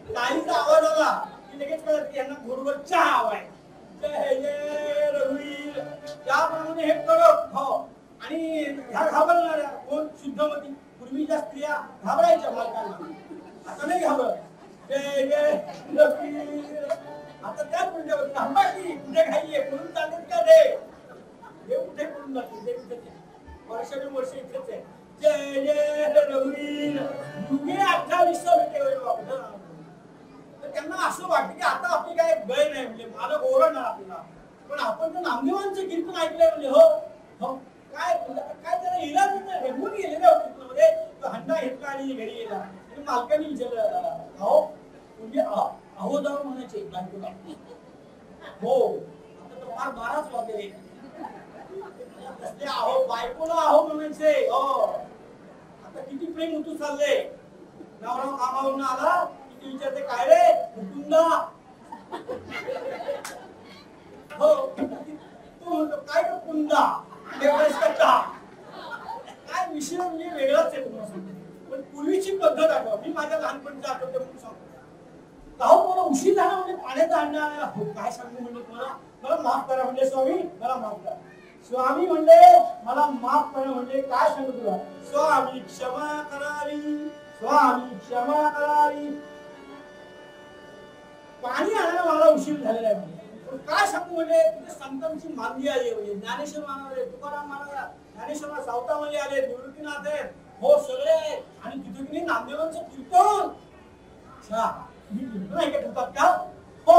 B: गाडीचा आवाज आला की लगेच कळत की यांना घोडवर चहा हवाय. त्याप्रमाणे हे कडक. हो, आणि ह्या घाबरणाऱ्या कोण शुद्धवती. पूर्वीच्या स्त्रिया घाबरायच्या मालकांना, आता नाही घाबरत. आता त्याच म्हणजे थांबा की कुठे घाई आहे म्हणून चालत का रे, हे कुठे पडून जाते ते कुठे वर्ष इथेच आहे. जय जय रघुवीर युगे 2800 तर त्यांना असं वाटतं की आता आपली काय गय नाही, म्हणजे मालक ओरडणार आपल्याला. पण आपण तर नामदेवांचं कीर्तन ऐकलंय म्हणजे हो काय काय त्याला इलाज नाही. रंगून गेलेल्या कीर्तनामध्ये तो हंडा घेतला आणि घरी गेला. आणि मालकाने विचारलं अहो म्हणजे अहो जाऊ म्हणायचे बायकोला. हो आता तर फार 12च वाजले. अहो बायकोला अहो म्हणायचे. हो आता किती प्रेम उतू चालले. नवरा कामावरून आला किती विचारते काय रे कुंदा. हो तो म्हणतो काय रे कुंदा काय विषय म्हणजे वेगळाच आहे तुम्हाला. पण पूर्वीची पद्धत आठवा. मी माझ्या लहानपणीचा आठवते म्हणून सांगतो. काहो मला उशीर झाला म्हणजे पाण्याचा हंडा आला. हो काय सांगू म्हणलं तुम्हाला, मला माफ करा म्हणजे स्वामी, मला माफ करा. स्वामी म्हणले मला माफ करा म्हणजे काय सांगू तुला, स्वामी क्षमा करावी स्वामी क्षमा करावी. पाणी आणायला मला उशीर झालेला आहे. पण काय सांगू म्हणजे तिथे संतांची मांदी आली म्हणजे ज्ञानेश्वर महाराज, तुकाराम महाराज, ज्ञानेश्वर सावतामध्ये आले, निवृत्तीनाथ आहेत, हो सगळे आहेत. आणि तिथे की नामदेवांचं कीर्तन. अच्छा तुम्ही कीर्तन ऐकत होतात का? हो.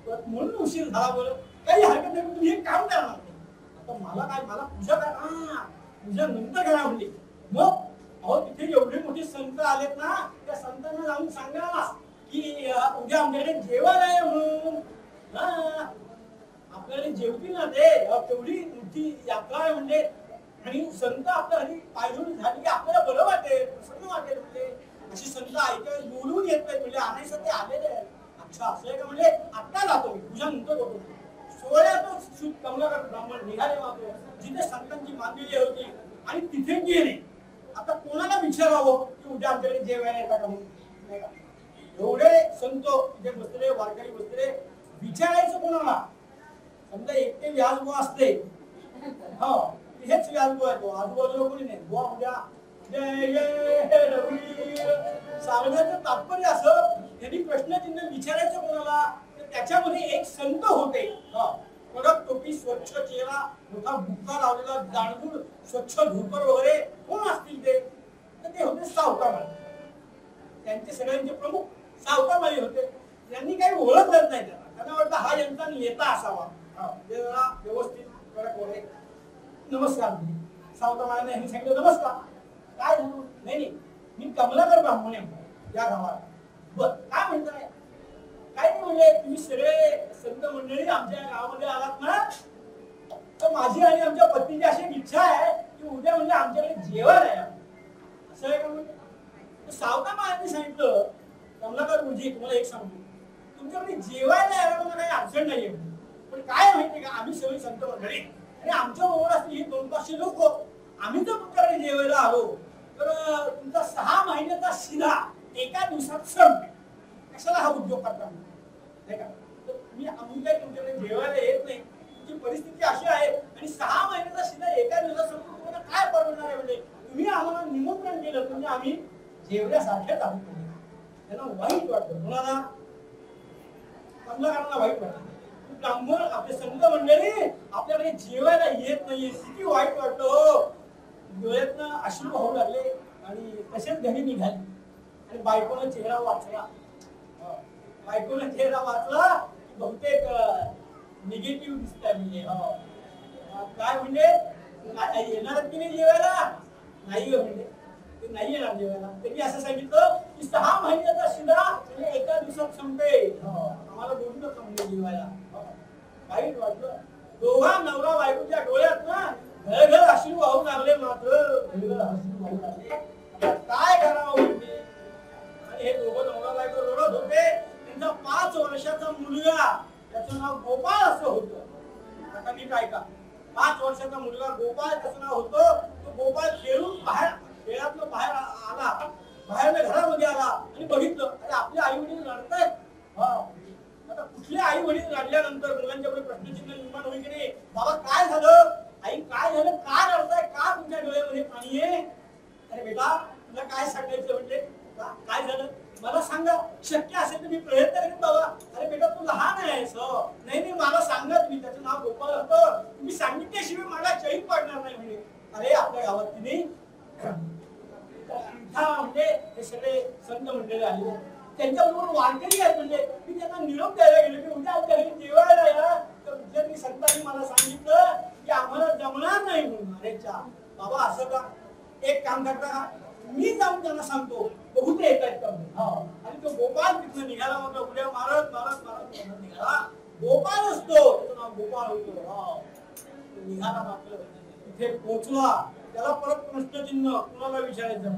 B: म्हणून उशीर झाला. बरं काही हरकत नाही, तुम्ही एक काम करा. आता मला काय, मला पूजा करा, पूजा नंतर करा म्हणली. मग अहो तिथे एवढे मोठे संत आलेत ना, त्या संतांना जाऊन सांगा की उद्या आमच्याकडे जेवण आहे म्हणून. आपल्याला जेवतील ना ते. तेवढी मोठी यात्रा आहे म्हणजे. आणि संत आपल्या घरी पायधून झाली की आपल्याला बरं वाटेल, प्रसन्न वाटेल. म्हणजे अशी संत ऐकायला बोलून येत नाही म्हणजे आणायचं ते आलेले आहे. अच्छा असं आहे का? म्हणजे आता जातो मी, पूजा नंतर होतो. सोहळ्यातच शुद्ध कमलाकर ब्राह्मण निघाले मात्र जिथे संतांची मांडलेली होती आणि तिथे गेले. आता कोणाला विचारावं की उद्या आमच्याकडे जेवायला येता का म्हणून? नाही का? एवढे संत तिथे बसले, वारकरी बसले, विचारायचं कोणाला? समजा एकटे व्यासबुवा असते, हो हेच व्यासबुवा आहे, तो आजूबाजूला कोणी नाही. बुवा उद्या जय जय रघुवीर सांगण्याचं तात्पर्य असं, त्यांनी प्रश्नचिन्ह विचारायचं कोणाला? तर त्याच्यामध्ये एक संत होते, कडक टोपी, स्वच्छ चेहरा, मोठा बुक्का लावलेला, जाणजूड स्वच्छ धोतर वगैरे. कोण असतील ते? तर ते होते सावतामाळी. त्यांचे सगळ्यांचे प्रमुख सावतामाळी होते. त्यांनी काही ओळखलं नाही त्याला. त्यांना वाटलं हा यांचा नेता असावा, व्यवस्थित कडक वगैरे. नमस्कार. सावतामाळीने यांनी सांगितलं नमस्कार. काय झालं? नाही मी कमलाकर ब्राह्मण आहे या गावात. बर काय म्हणताय? काय नाही म्हणले, तुम्ही सगळे संत मंडळी आमच्या गावामध्ये आलात ना, तर माझी आणि आमच्या पत्नीची अशी इच्छा आहे की उद्या म्हणजे आमच्याकडे जेवण आहे. असं आहे का? म्हणजे सावतामाळीने सांगितलं कमलाकर गुरुजी तुम्हाला एक सांगतो, तुमच्याकडे जेवायला यायला मला काही अडचण नाहीये. पण काय माहितीये का, आम्ही सगळी संत मंडळी आणि आमच्या बरोबर असतील ही 200-500 लोक. आम्ही जर तुमच्याकडे जेवायला आलो तर तुमचा 6 महिन्याचा शिधा एका दिवसात संपेल. कशाला हा उद्योग करता नाही का? तर मी आम्ही काही तुमच्याकडे जेवायला येत नाही, तुमची परिस्थिती अशी आहे आणि 6 महिन्याचा शिधा एका दिवसात संपून तुम्हाला काय परवडणार आहे? म्हणजे तुम्ही आम्हाला निमंत्रण केलं म्हणजे आम्ही जेवल्यासारखेच आहोत. त्यांना वाईट वाटतं. कोणाला? कमलाकरांना वाईट वाटतं. ब्राह्मण आपले संत मंडळी आपल्याकडे जेवायला येत नाहीये, किती वाईट वाटतं. डोळ्यातनं अश्रू वाहू लागले आणि तसेच घरी निघाले. आणि बायकोनं चेहरा वाचला. बायकोनं चेहरा वाचला बहुतेक निगेटिव्ह दिसतंय. म्हणजे काय म्हणजे येणार की नाही जेवायला? नाही म्हणजे ते नाही येणार जेवायला. त्यांनी असं सांगितलं की 6 महिन्याचा शिधा म्हणजे एका दिवसात संपेल. आम्हाला बोलू नका म्हणजे जेवायला. वाईट वाटलं. दोघा नवरा बायकोच्या डोळ्यात ना घरघर अश्रू वाहू लागले. मात्र घरघर अश्रू वाहू लागले. काय करावं म्हणजे? आणि हे दोघं नवरा बायको रडत होते. त्यांचा 5 वर्षाचा मुलगा, त्याचं नाव गोपाळ असं होतं. आता नीट ऐका. 5 वर्षाचा मुलगा गोपाळ त्याचं नाव होतं. तो गोपाळ खेळून खेळातनं बाहेर आला, बाहेर घरामध्ये आला आणि बघितलं अरे आपले आई वडील रडतायत. आता कुठले आई वडील रडल्यानंतर मुलांच्या पुढे प्रश्नचिन्ह निर्माण होईल की नाही? बाबा काय झालं? आई काय झालं? का रडताय? का तुमच्या डोळ्यामध्ये पाणी आहे? अरे बेटा तुला काय सांगायचं म्हणजे काय झालं मला सांगा. शक्य असेल तर मी प्रयत्न करेन बाबा. अरे बेटा तू लहान आहेस. नाही मला सांगा तुम्ही. त्याचं नाव गोपाळ होतं. तुम्ही सांगितल्याशिवाय मला चैन पडणार नाही. म्हणजे अरे आपल्या गावात तिने म्हणजे हे सगळे संत मंडळी आले, त्यांच्याबरोबर वारकरी आहेत. म्हणजे मी त्यांना निरोप द्यायला गेलो की उद्या आमच्या घरी जेवायला या. तर उद्या संतांनी मला सांगितलं की आम्हाला जमणार नाही म्हणून. अरे बाबा असं का? एक काम करता का, मी जाऊन त्यांना सांगतो बघू ते येत आहेत का. आणि तो गोपाळ तिथनं निघाला. मग उड्या मारत मारत मारत निघाला. गोपाळ असतो, त्याचं नाव गोपाळ होतं. निघाला मात्र तिथे पोहोचला. त्याला परत प्रश्नचिन्ह कुणाला विचारायचं?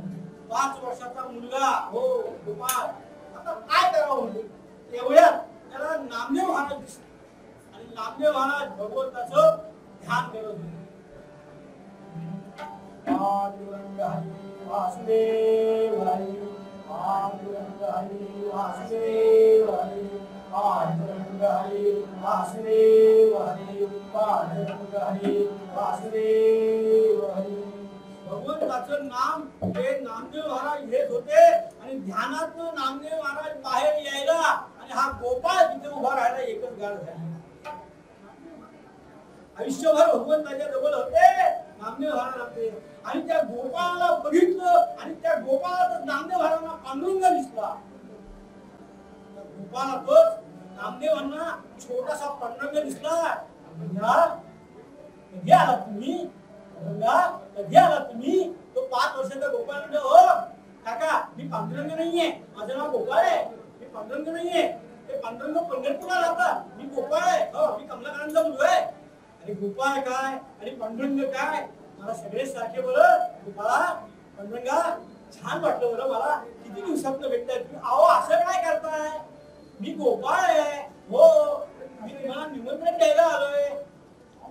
B: 5 वर्षाचा मुलगा, हो गोपाळ. आता काय करावं म्हणजे? एवढ्यात त्याला नामदेव महाराज दिसले. आणि नामदेव महाराज भगवंताचं ध्यान करत होते. पांडुरंग हरी वासुदेव हरी, पांडुरंग हरी वासुदेव हरी, पांडुरंग हरी वासुदेव हरी, पांडुरंग हरी वासुदेव हरी. भगवंताचं नाम हे नामदेव महाराज घेत होते आणि ध्यानातनं नामदेव महाराज बाहेर यायला आणि हा गोपाळ तिथे उभा राहायला एकच गाड झाली. आयुष्यभर भगवंताच्या जवळ होते नामदेव महाराज होते आणि त्या गोपाळाला बघितलं आणि त्या गोपाळात नामदेव महाराजांना पांडुरंग दिसला. गोपाळातच नामदेवांना छोटासा पांडुरंग दिसला. कधी आला तुम्ही? कधी आला तुम्ही? तो 5 वर्षाचा गोपाळ म्हणतो, हो काका मी पांडुरंग नाहीये, माझं नाव गोपाळ आहे, मी पांडुरंग नाहीये. ते पांडुरंग पंढरपूरला राहतात, मी गोपाळ आहे, हो मी कमलाकांतचा मुलगा आहे. अरे गोपाळ काय आणि पांडुरंग काय? मला सगळे सारखे बोलत. गोपाळा पांडुरंगा छान वाटलं बरं मला, किती दिवसातनं भेटताय तुम्ही. अहो असं काय करताय? मी गोपाळ आहे, हो मी तुम्हाला निमंत्रण द्यायला आलोय.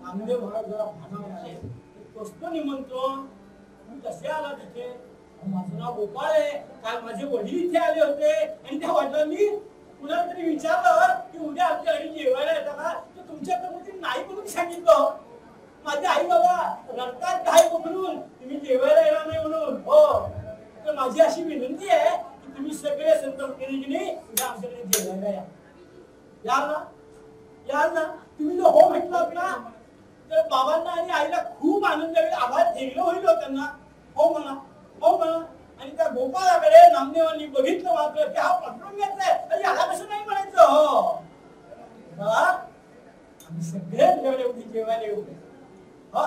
B: नामदेव महाराज जरा भानावले, कसलं निमंत्रण? तुम्ही कसे आला तिथे? माझं नाव गोपाळ आहे, काल माझे वडील इथे आले होते आणि त्या वडिलांनी कुणाला तरी विचारलं की उद्या आमच्या घरी जेवायला येतात का, तर तुमच्याकडून नाही म्हणून सांगितलं. माझे आई बाबा रडतात काय पकडून, तुम्ही जेवायला येणार नाही म्हणून. हो तर माझी अशी विनंती आहे की तुम्ही सगळे संत मंडळींनी उद्या आमच्याकडे जेवायला या. याल ना? याल ना? तुम्ही जर हो म्हटलं ना तर बाबांना आणि आईला खूप आनंद होईल, आभार ठेवलं होईल त्यांना. हो म्हणा, हो म्हणा. आणि त्या गोपाळाकडे नामदेवांनी बघितलं मात्र की हा पांडुरंगाचा आहे, आणि याला कसं नाही म्हणायचं. हो आम्ही सगळे तुझ्याकडे उद्या जेवायला येऊ. हा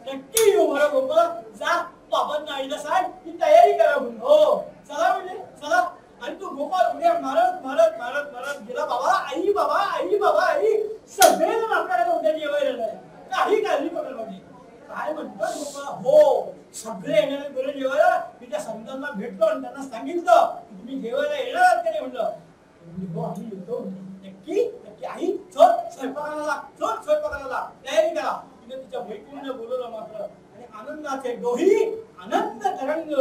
B: नक्की येऊ बरं गोपाळ. जा बाबांना आईला सांग की तयारी करा म्हणून. हो चला म्हणजे चला. आणि तो गोपाळ उड्या मारत मारत मारत मारत गेला. बाबा आई, बाबा आई, बाबा आई, सगळे जण आपल्याला उद्या जेवायला नाही, काही काळजी पकड म्हणजे काय म्हणतात गोपाळ. हो सगळे येणारे बरं जेवायला. मी त्या संतांना भेटलो आणि त्यांना सांगितलं की तुम्ही जेवायला येणार का नाही म्हणलं. हो आम्ही येतो. नक्की नक्की आई चल स्वयंपाकाला लाग, चल स्वयंपाकाला लाग, तयारी करा. तिने तिच्या मैत्रिणीने बोलवलं मात्र आणि आनंदाचे डोही आनंद तरंग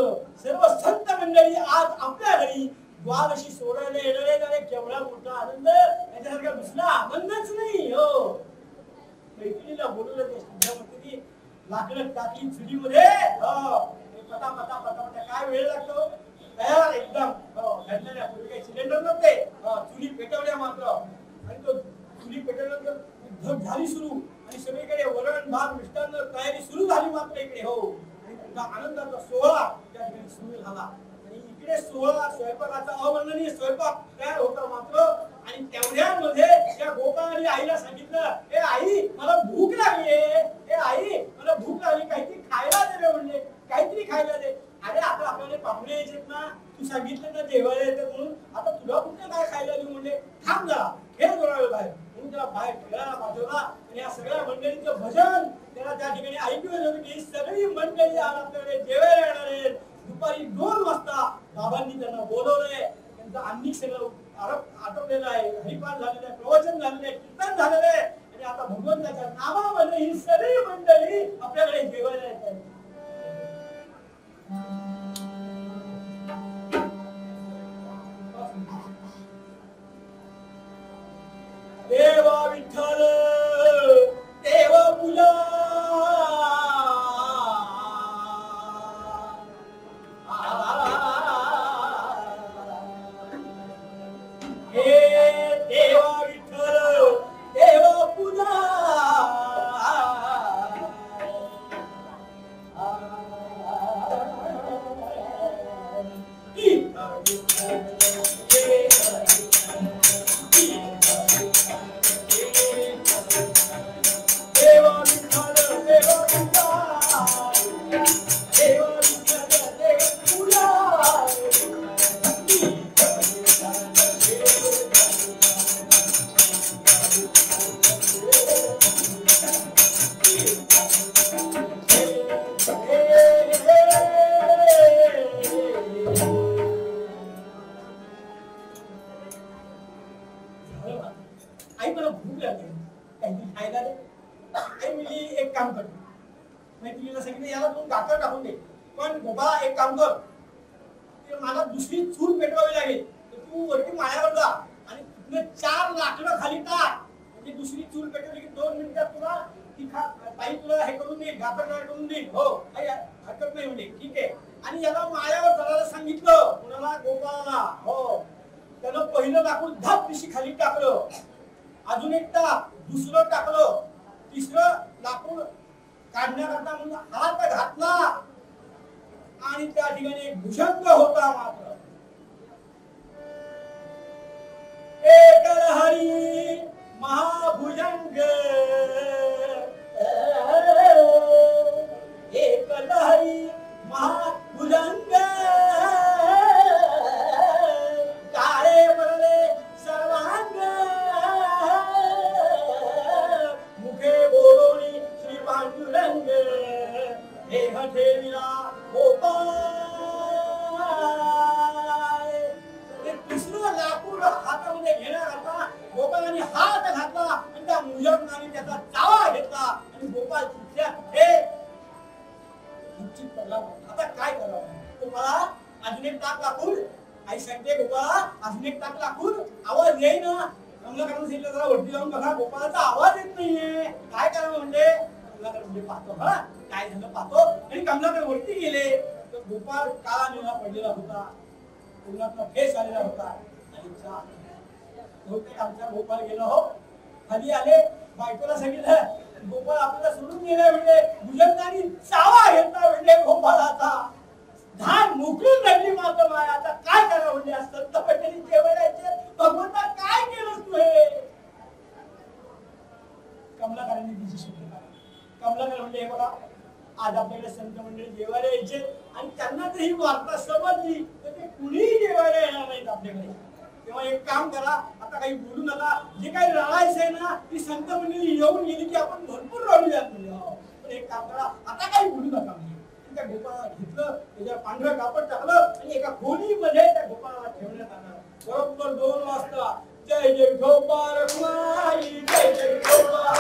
B: सर्व संत मंडळी आज आपल्या घरी द्वादशी सोडायला येणारे. केवढा मोठा आनंद, याच्यासारखा दुसरा आनंदच नाही. हो मैत्रिणीला बोलवलं ते संध्यामध्ये लाकडं टाकली चुलीमध्ये. पटा पटा पटा पटा काय वेळ लागतो तयार एकदम. घडलेल्या काही सिलेंडर नव्हते, चुली पेटवल्या मात्र. आणि तो चुली पेटवल्यानंतर धग झाली सुरू आणि सगळीकडे वरण भात मिष्टान्न तयारी सुरू झाली मात्र इकडे. हो आणि आनंदाचा सोहळा त्या ठिकाणी सुरू झाला आणि इकडे सोहळा स्वयंपाकाचा अवर्णनीय स्वयंपाक तयार होता मात्र. आणि तेवढ्यामध्ये त्या गोपाळाने आईला सांगितलं, ए आई मला भूक लागली आहे, ए आई मला भूक लागली, काहीतरी खायला दे म्हणले, काहीतरी खायला दे. अरे आता आपल्याला पाहुणे यायचेत ना, तू सांगितलं ना जेवायला येतं म्हणून, आता तुला कुठलं काय खायला देऊ म्हणले. थांब जरा खेळ जोरावे बाहेर म्हणून त्याला बाहेर खेळायला पाठवला. आणि या सगळ्या मंडळीचं भजन त्याला त्या ठिकाणी ऐकू येत होतं की सगळी मंडळी आज आपल्याकडे जेवायला येणार आहेत. दुपारी 2 वाजता बाबांनी त्यांना बोलवलंय. त्यांचं अन्निक सगळं आटोपलेलं आहे, हरिपाठ झालेलं आहे, प्रवचन झालेलं आहे, कीर्तन झालेलं आहे. आणि आता भगवंताच्या नामामध्ये ही सगळी मंडळी आपल्याकडे जेवायला येत आहेत. देवा विठ्ठल देव मुला आई मला भूक लागली, काहीतरी खायला दे. आई मी एक काम कर, मैत्रिणीला सांगितलं याला 2 भाकर टाकून दे, पण बाबा एक काम कर, मला दुसरी चूल पेटवावी लागेल, तर तू वरती माळ्यावर जा आणि तिथनं 4 लाकडं खाली टाक, म्हणजे दुसरी चूल पेटवली की 2 मिनिटात तुला ती ताई तुला हे करून दे, घातर करून दे, हो काही हरकत नाही म्हणजे ठीक आहे. आणि याला माळ्यावर चढायला सांगितलं, कुणाला? गोपाळाला. हो, त्यानं पहिलं लाकूड धाप दिशी खाली टाकलं, अजून एक टाक, दुसरं टाकलं, तिसरं लाकूड काढण्याकरता म्हणून हात घातला आणि त्या ठिकाणी एक भुजंग होता. मात्र एक हरी महाभुजंग, एक लहरी महाभुजंग, काळे पडले सर्वांग, मुखे बोलोनी श्री पांडुरंग, देह ठेविला गोपाळ. ते दुसरं लाकूड हातामध्ये घेण्याकरता गोपाळाने हात घातला आणि त्या मुजंगाने त्याचा चावा घेतला आणि गोपाळ तिथल्या तिथे पडला. आता काय करावं? गोपाळा अजून एक टाक लाकूड. आई सांगते गोपाळा अजून एक टाक लाकूड. आवाज येई ना. कमलाकरांना सांगितलं जरा वरती जाऊन बघा, गोपाळाचा आवाज येत नाहीये. काय करावं म्हणजे? कमलाकर म्हणजे पाहतो, हा काय झालं पाहतो. आणि कमलाकर वरती गेले तर गोपाळ काळा निळा पडलेला होता, तोंडातला फेस आलेला होता. आणि बहुतेक आमचा गोपाळ गेला. हो, खाली आले, बायकोला सांगितलं गोपाळ आपल्याला सोडून गेला म्हणजे, भुजंगाने चावा घेतला म्हणजे गोपाळाचा. धान मोकळून लागली मात्र माया. आता काय करावं म्हणजे? संत मंडळी जेवायचे, भगवंता काय केलं तू हे? कमलाकरांनी तिची शक्ती काढली. कमलाकर म्हणजे हे बघा, आज आपल्याकडे संत मंडळी जेवायला यायचे आणि त्यांना जर ही वार्ता समजली तर ते कुणीही जेवायला येणार नाहीत आपल्याकडे. तेव्हा एक काम करा, आता काही बोलू नका. जे काही रडायचंय ना, ती संत मंडळी येऊन गेली की आपण भरपूर रडूयात म्हणजे. पण एक काम करा, आता काही बोलू नका म्हणजे. त्या गोपाळाला घेतलं, त्याच्यावर पांढरं कापड टाकलं आणि एका खोलीमध्ये त्या गोपाळाला ठेवण्यात आलं. बरोबर 2 वाजता जय जय गोपाळ रखुमाई, जय जय गोपाळ,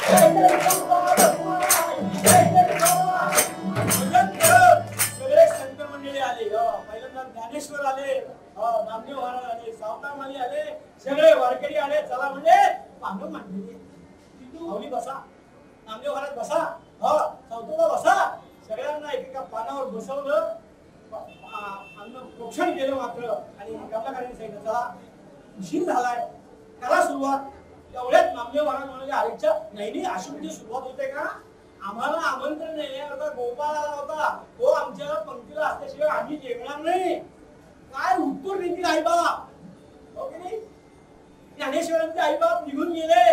B: जय जय गोपाळ रखुमाई, जय जय गोपाळ. सगळे संत मंडळी आले. पहिल्यांदा ज्ञानेश्वर आले, नामदेव महाराज आले, सावकार माली आले, सगळे वारकरी आले. चला म्हणजे पांडव मांडली, माऊली बसा, नामदेव महाराज बसा, चौथोबा बसा. सगळ्यांना एकेका पानावर बसवलं, अन्न प्रोक्षण केलं मात्र. आणि कमलाकरांनी सांगितलं चला उशीर झालाय, करा सुरुवात. एवढ्यात नामदेव महाराज म्हणाले अरेच्या नाही अशी म्हणजे सुरुवात होते का? आम्हाला आमंत्रण देण्याकरता गोपाळ आला होता, तो आमच्या पंक्तीला असल्याशिवाय आम्ही जेवणार नाही. काय उत्तर देतील आईबाप? हो की नाही? ज्ञानेश्वरांचे आईबाप निघून गेले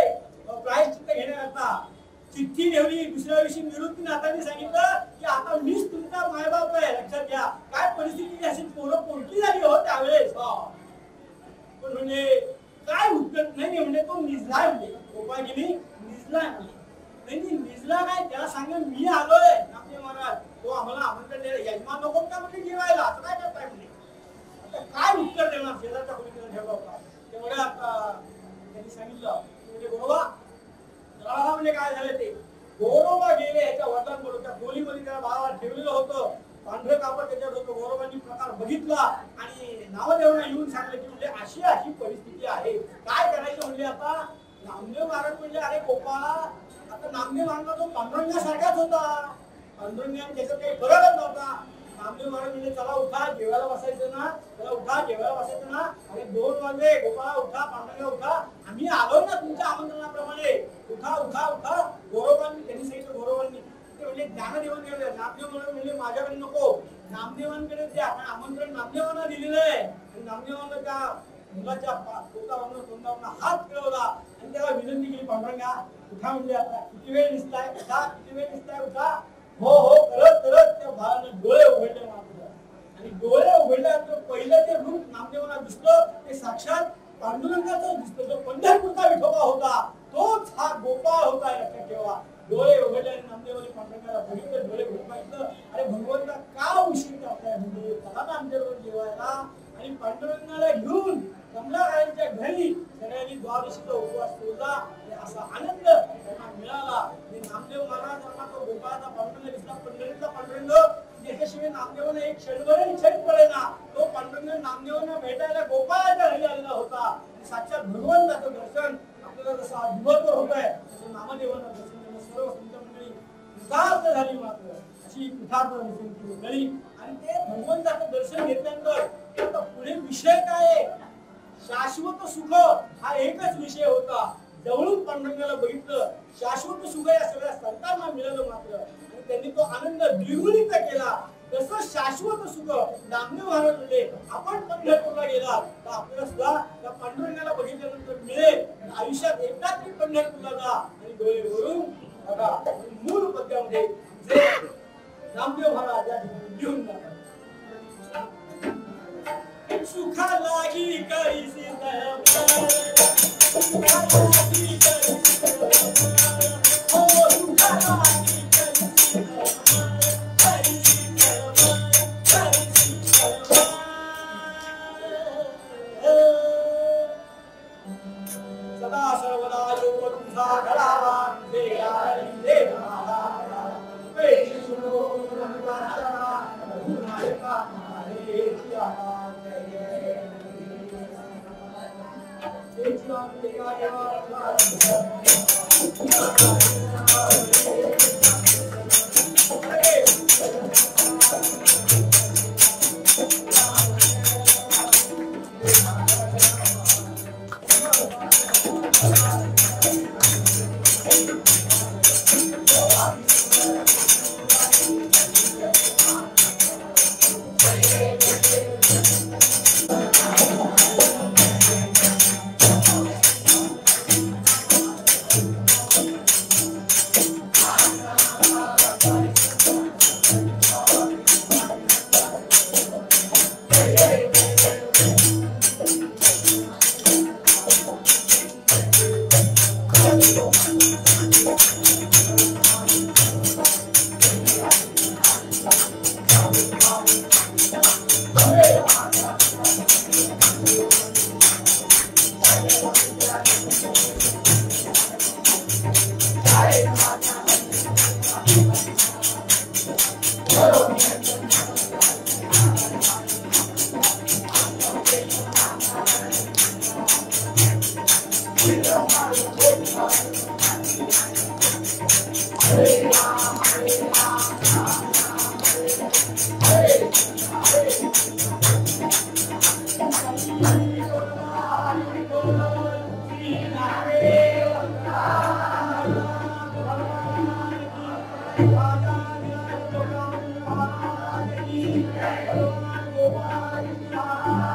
B: प्रायश्चित्त घेण्याकरता. चिठ्ठी ठेवली. दुसऱ्या दिवशी निवृत्तीनाथांनी सांगितलं की आता मीच तुमचा मायबाप आहे, लक्षात घ्या. काय परिस्थिती अशी पोरं पोरकी झाली हो त्यावेळेस. पण म्हणजे काय उत्तर नाही म्हणजे तो निजलाय म्हणजे गोपाळगिरी निजलाय म्हणजे. नाही निजला नाही, त्याला सांगा मी आलोय नामदेव महाराज, तो आम्हाला आमंत्रण द्यायला यजमान नको का म्हणजे जेवायला. असं काय करताय म्हणजे? आता काय उत्तर देणार? शेजारच्या खोलीकडे ठेवला होता तेवढ्या त्यांनी सांगितलं म्हणजे गोरोबा म्हणजे काय झालं ते. गोरोबा गेले ह्याच्या वडिलांकडून त्या खोलीमध्ये त्याला बाळाला ठेवलेलं होतं, पांढरं कापड त्याच्यावर होतं. गोरोबांनी प्रकार बघितला आणि नामदेवांना येऊन सांगितलं की म्हणजे अशी अशी परिस्थिती आहे, काय करायचं म्हणजे. आता नामदेव महाराज म्हणजे अरे गोपाळा, आता नामदेव महाराज तो पांडुरंगासारखाच होता, पांडुरंगाने त्याच्यात काही फरकच नव्हता. नामदेव महाराज म्हणजे चला उठा जेवायला बसायचं ना, चला उठा जेवायला बसायचं ना. अरे 2 वाजले, गोपाळा उठा, पांडुरंगा उठा, आम्ही आलो ना तुमच्या आमंत्रणाप्रमाणे, उठा उठा उठा. गोरोबांनी त्यांनी सांगितलं, गोरोबांनी ते म्हणजे ज्ञानदेवांकडे. नामदेव महाराज म्हणजे माझ्याकडे नको, नामदेवांकडे द्या. आपण आमंत्रण नामदेवांना दिलेलं आहे. आणि नामदेवांना त्या मुलाच्या पोटावरनं तोंडावरनं हात फिरवला आणि त्याला विनंती केली, पांडुरंगा उठा म्हणजे आता किती वेळ दिसताय, उठा किती वेळ दिसताय, उठा. हो हो करत करत त्या बाळानं डोळे उघडले मात्र. आणि डोळे उघडल्यानंतर पहिलं ते रूप नामदेवांना दिसलं ते साक्षात पांडुरंगाचं दिसलं. जो पंढरपूरचा विठोबा होता तोच हा गोपाळ होता, लक्षात ठेवा. डोळे उघडले आणि नामदेवांनी पांडुरंगाला बघितलं, डोळे उघडून बघितलं. अरे भगवंता का उशीर करताय म्हणजे, चला ना आमच्याबरोबर जेवायला. आणि पांडुरंगाला घेऊन कमलाकारांच्या घरी सगळ्यांनी द्वादशीचा उपवास सोडला. असा आनंद त्यांना मिळाला. नामदेव महाराजांना तो गोपाळाचा पांडुरंग दिसला, पंढरीतला पांडुरंग, ज्याच्याशिवाय नामदेवांना एक क्षणभर निश्चित पडेना. तो पांडुरंग नामदेवांना भेटायला गोपाळाच्या घरी आलेला होता. साक्षात भगवंताचं दर्शन आपल्याला जसं दिवसभर होत आहे तसं नामदेवांना दर्शन कृतार्थ झाली मात्र अशी कृतार्थ झाली. आणि ते भगवंताचं दर्शन घेतल्यानंतर आता पुढे विषय काय आहे? शाश्वत सुख हा एकच विषय होता. जवळून पांडुरंगाला बघितलं, शाश्वत सुख या सगळ्या संतांना मिळालं मात्र आणि त्यांनी तो आनंद द्विगुणित केला. तसं शाश्वत सुख नामदेव महाराज म्हणले, आपण पंढरपूरला गेला तर आपल्याला सुद्धा त्या पांडुरंगाला बघितल्यानंतर मिळेल. आयुष्यात एकदा तरी पंढरपूरला जा आणि डोळे भरून बघा. मूळ पद्यामध्ये जे नामदेव महाराज या ठिकाणी लिहून जातात, सुखा लागी करीसी सुखा लागी करीसी हो सुखा लागी करीसी सदा सर्वदा योग तुझा घडावा देया देवा वेशी सुनो रंगाचा गुणायका मारे जिया
A: Govinda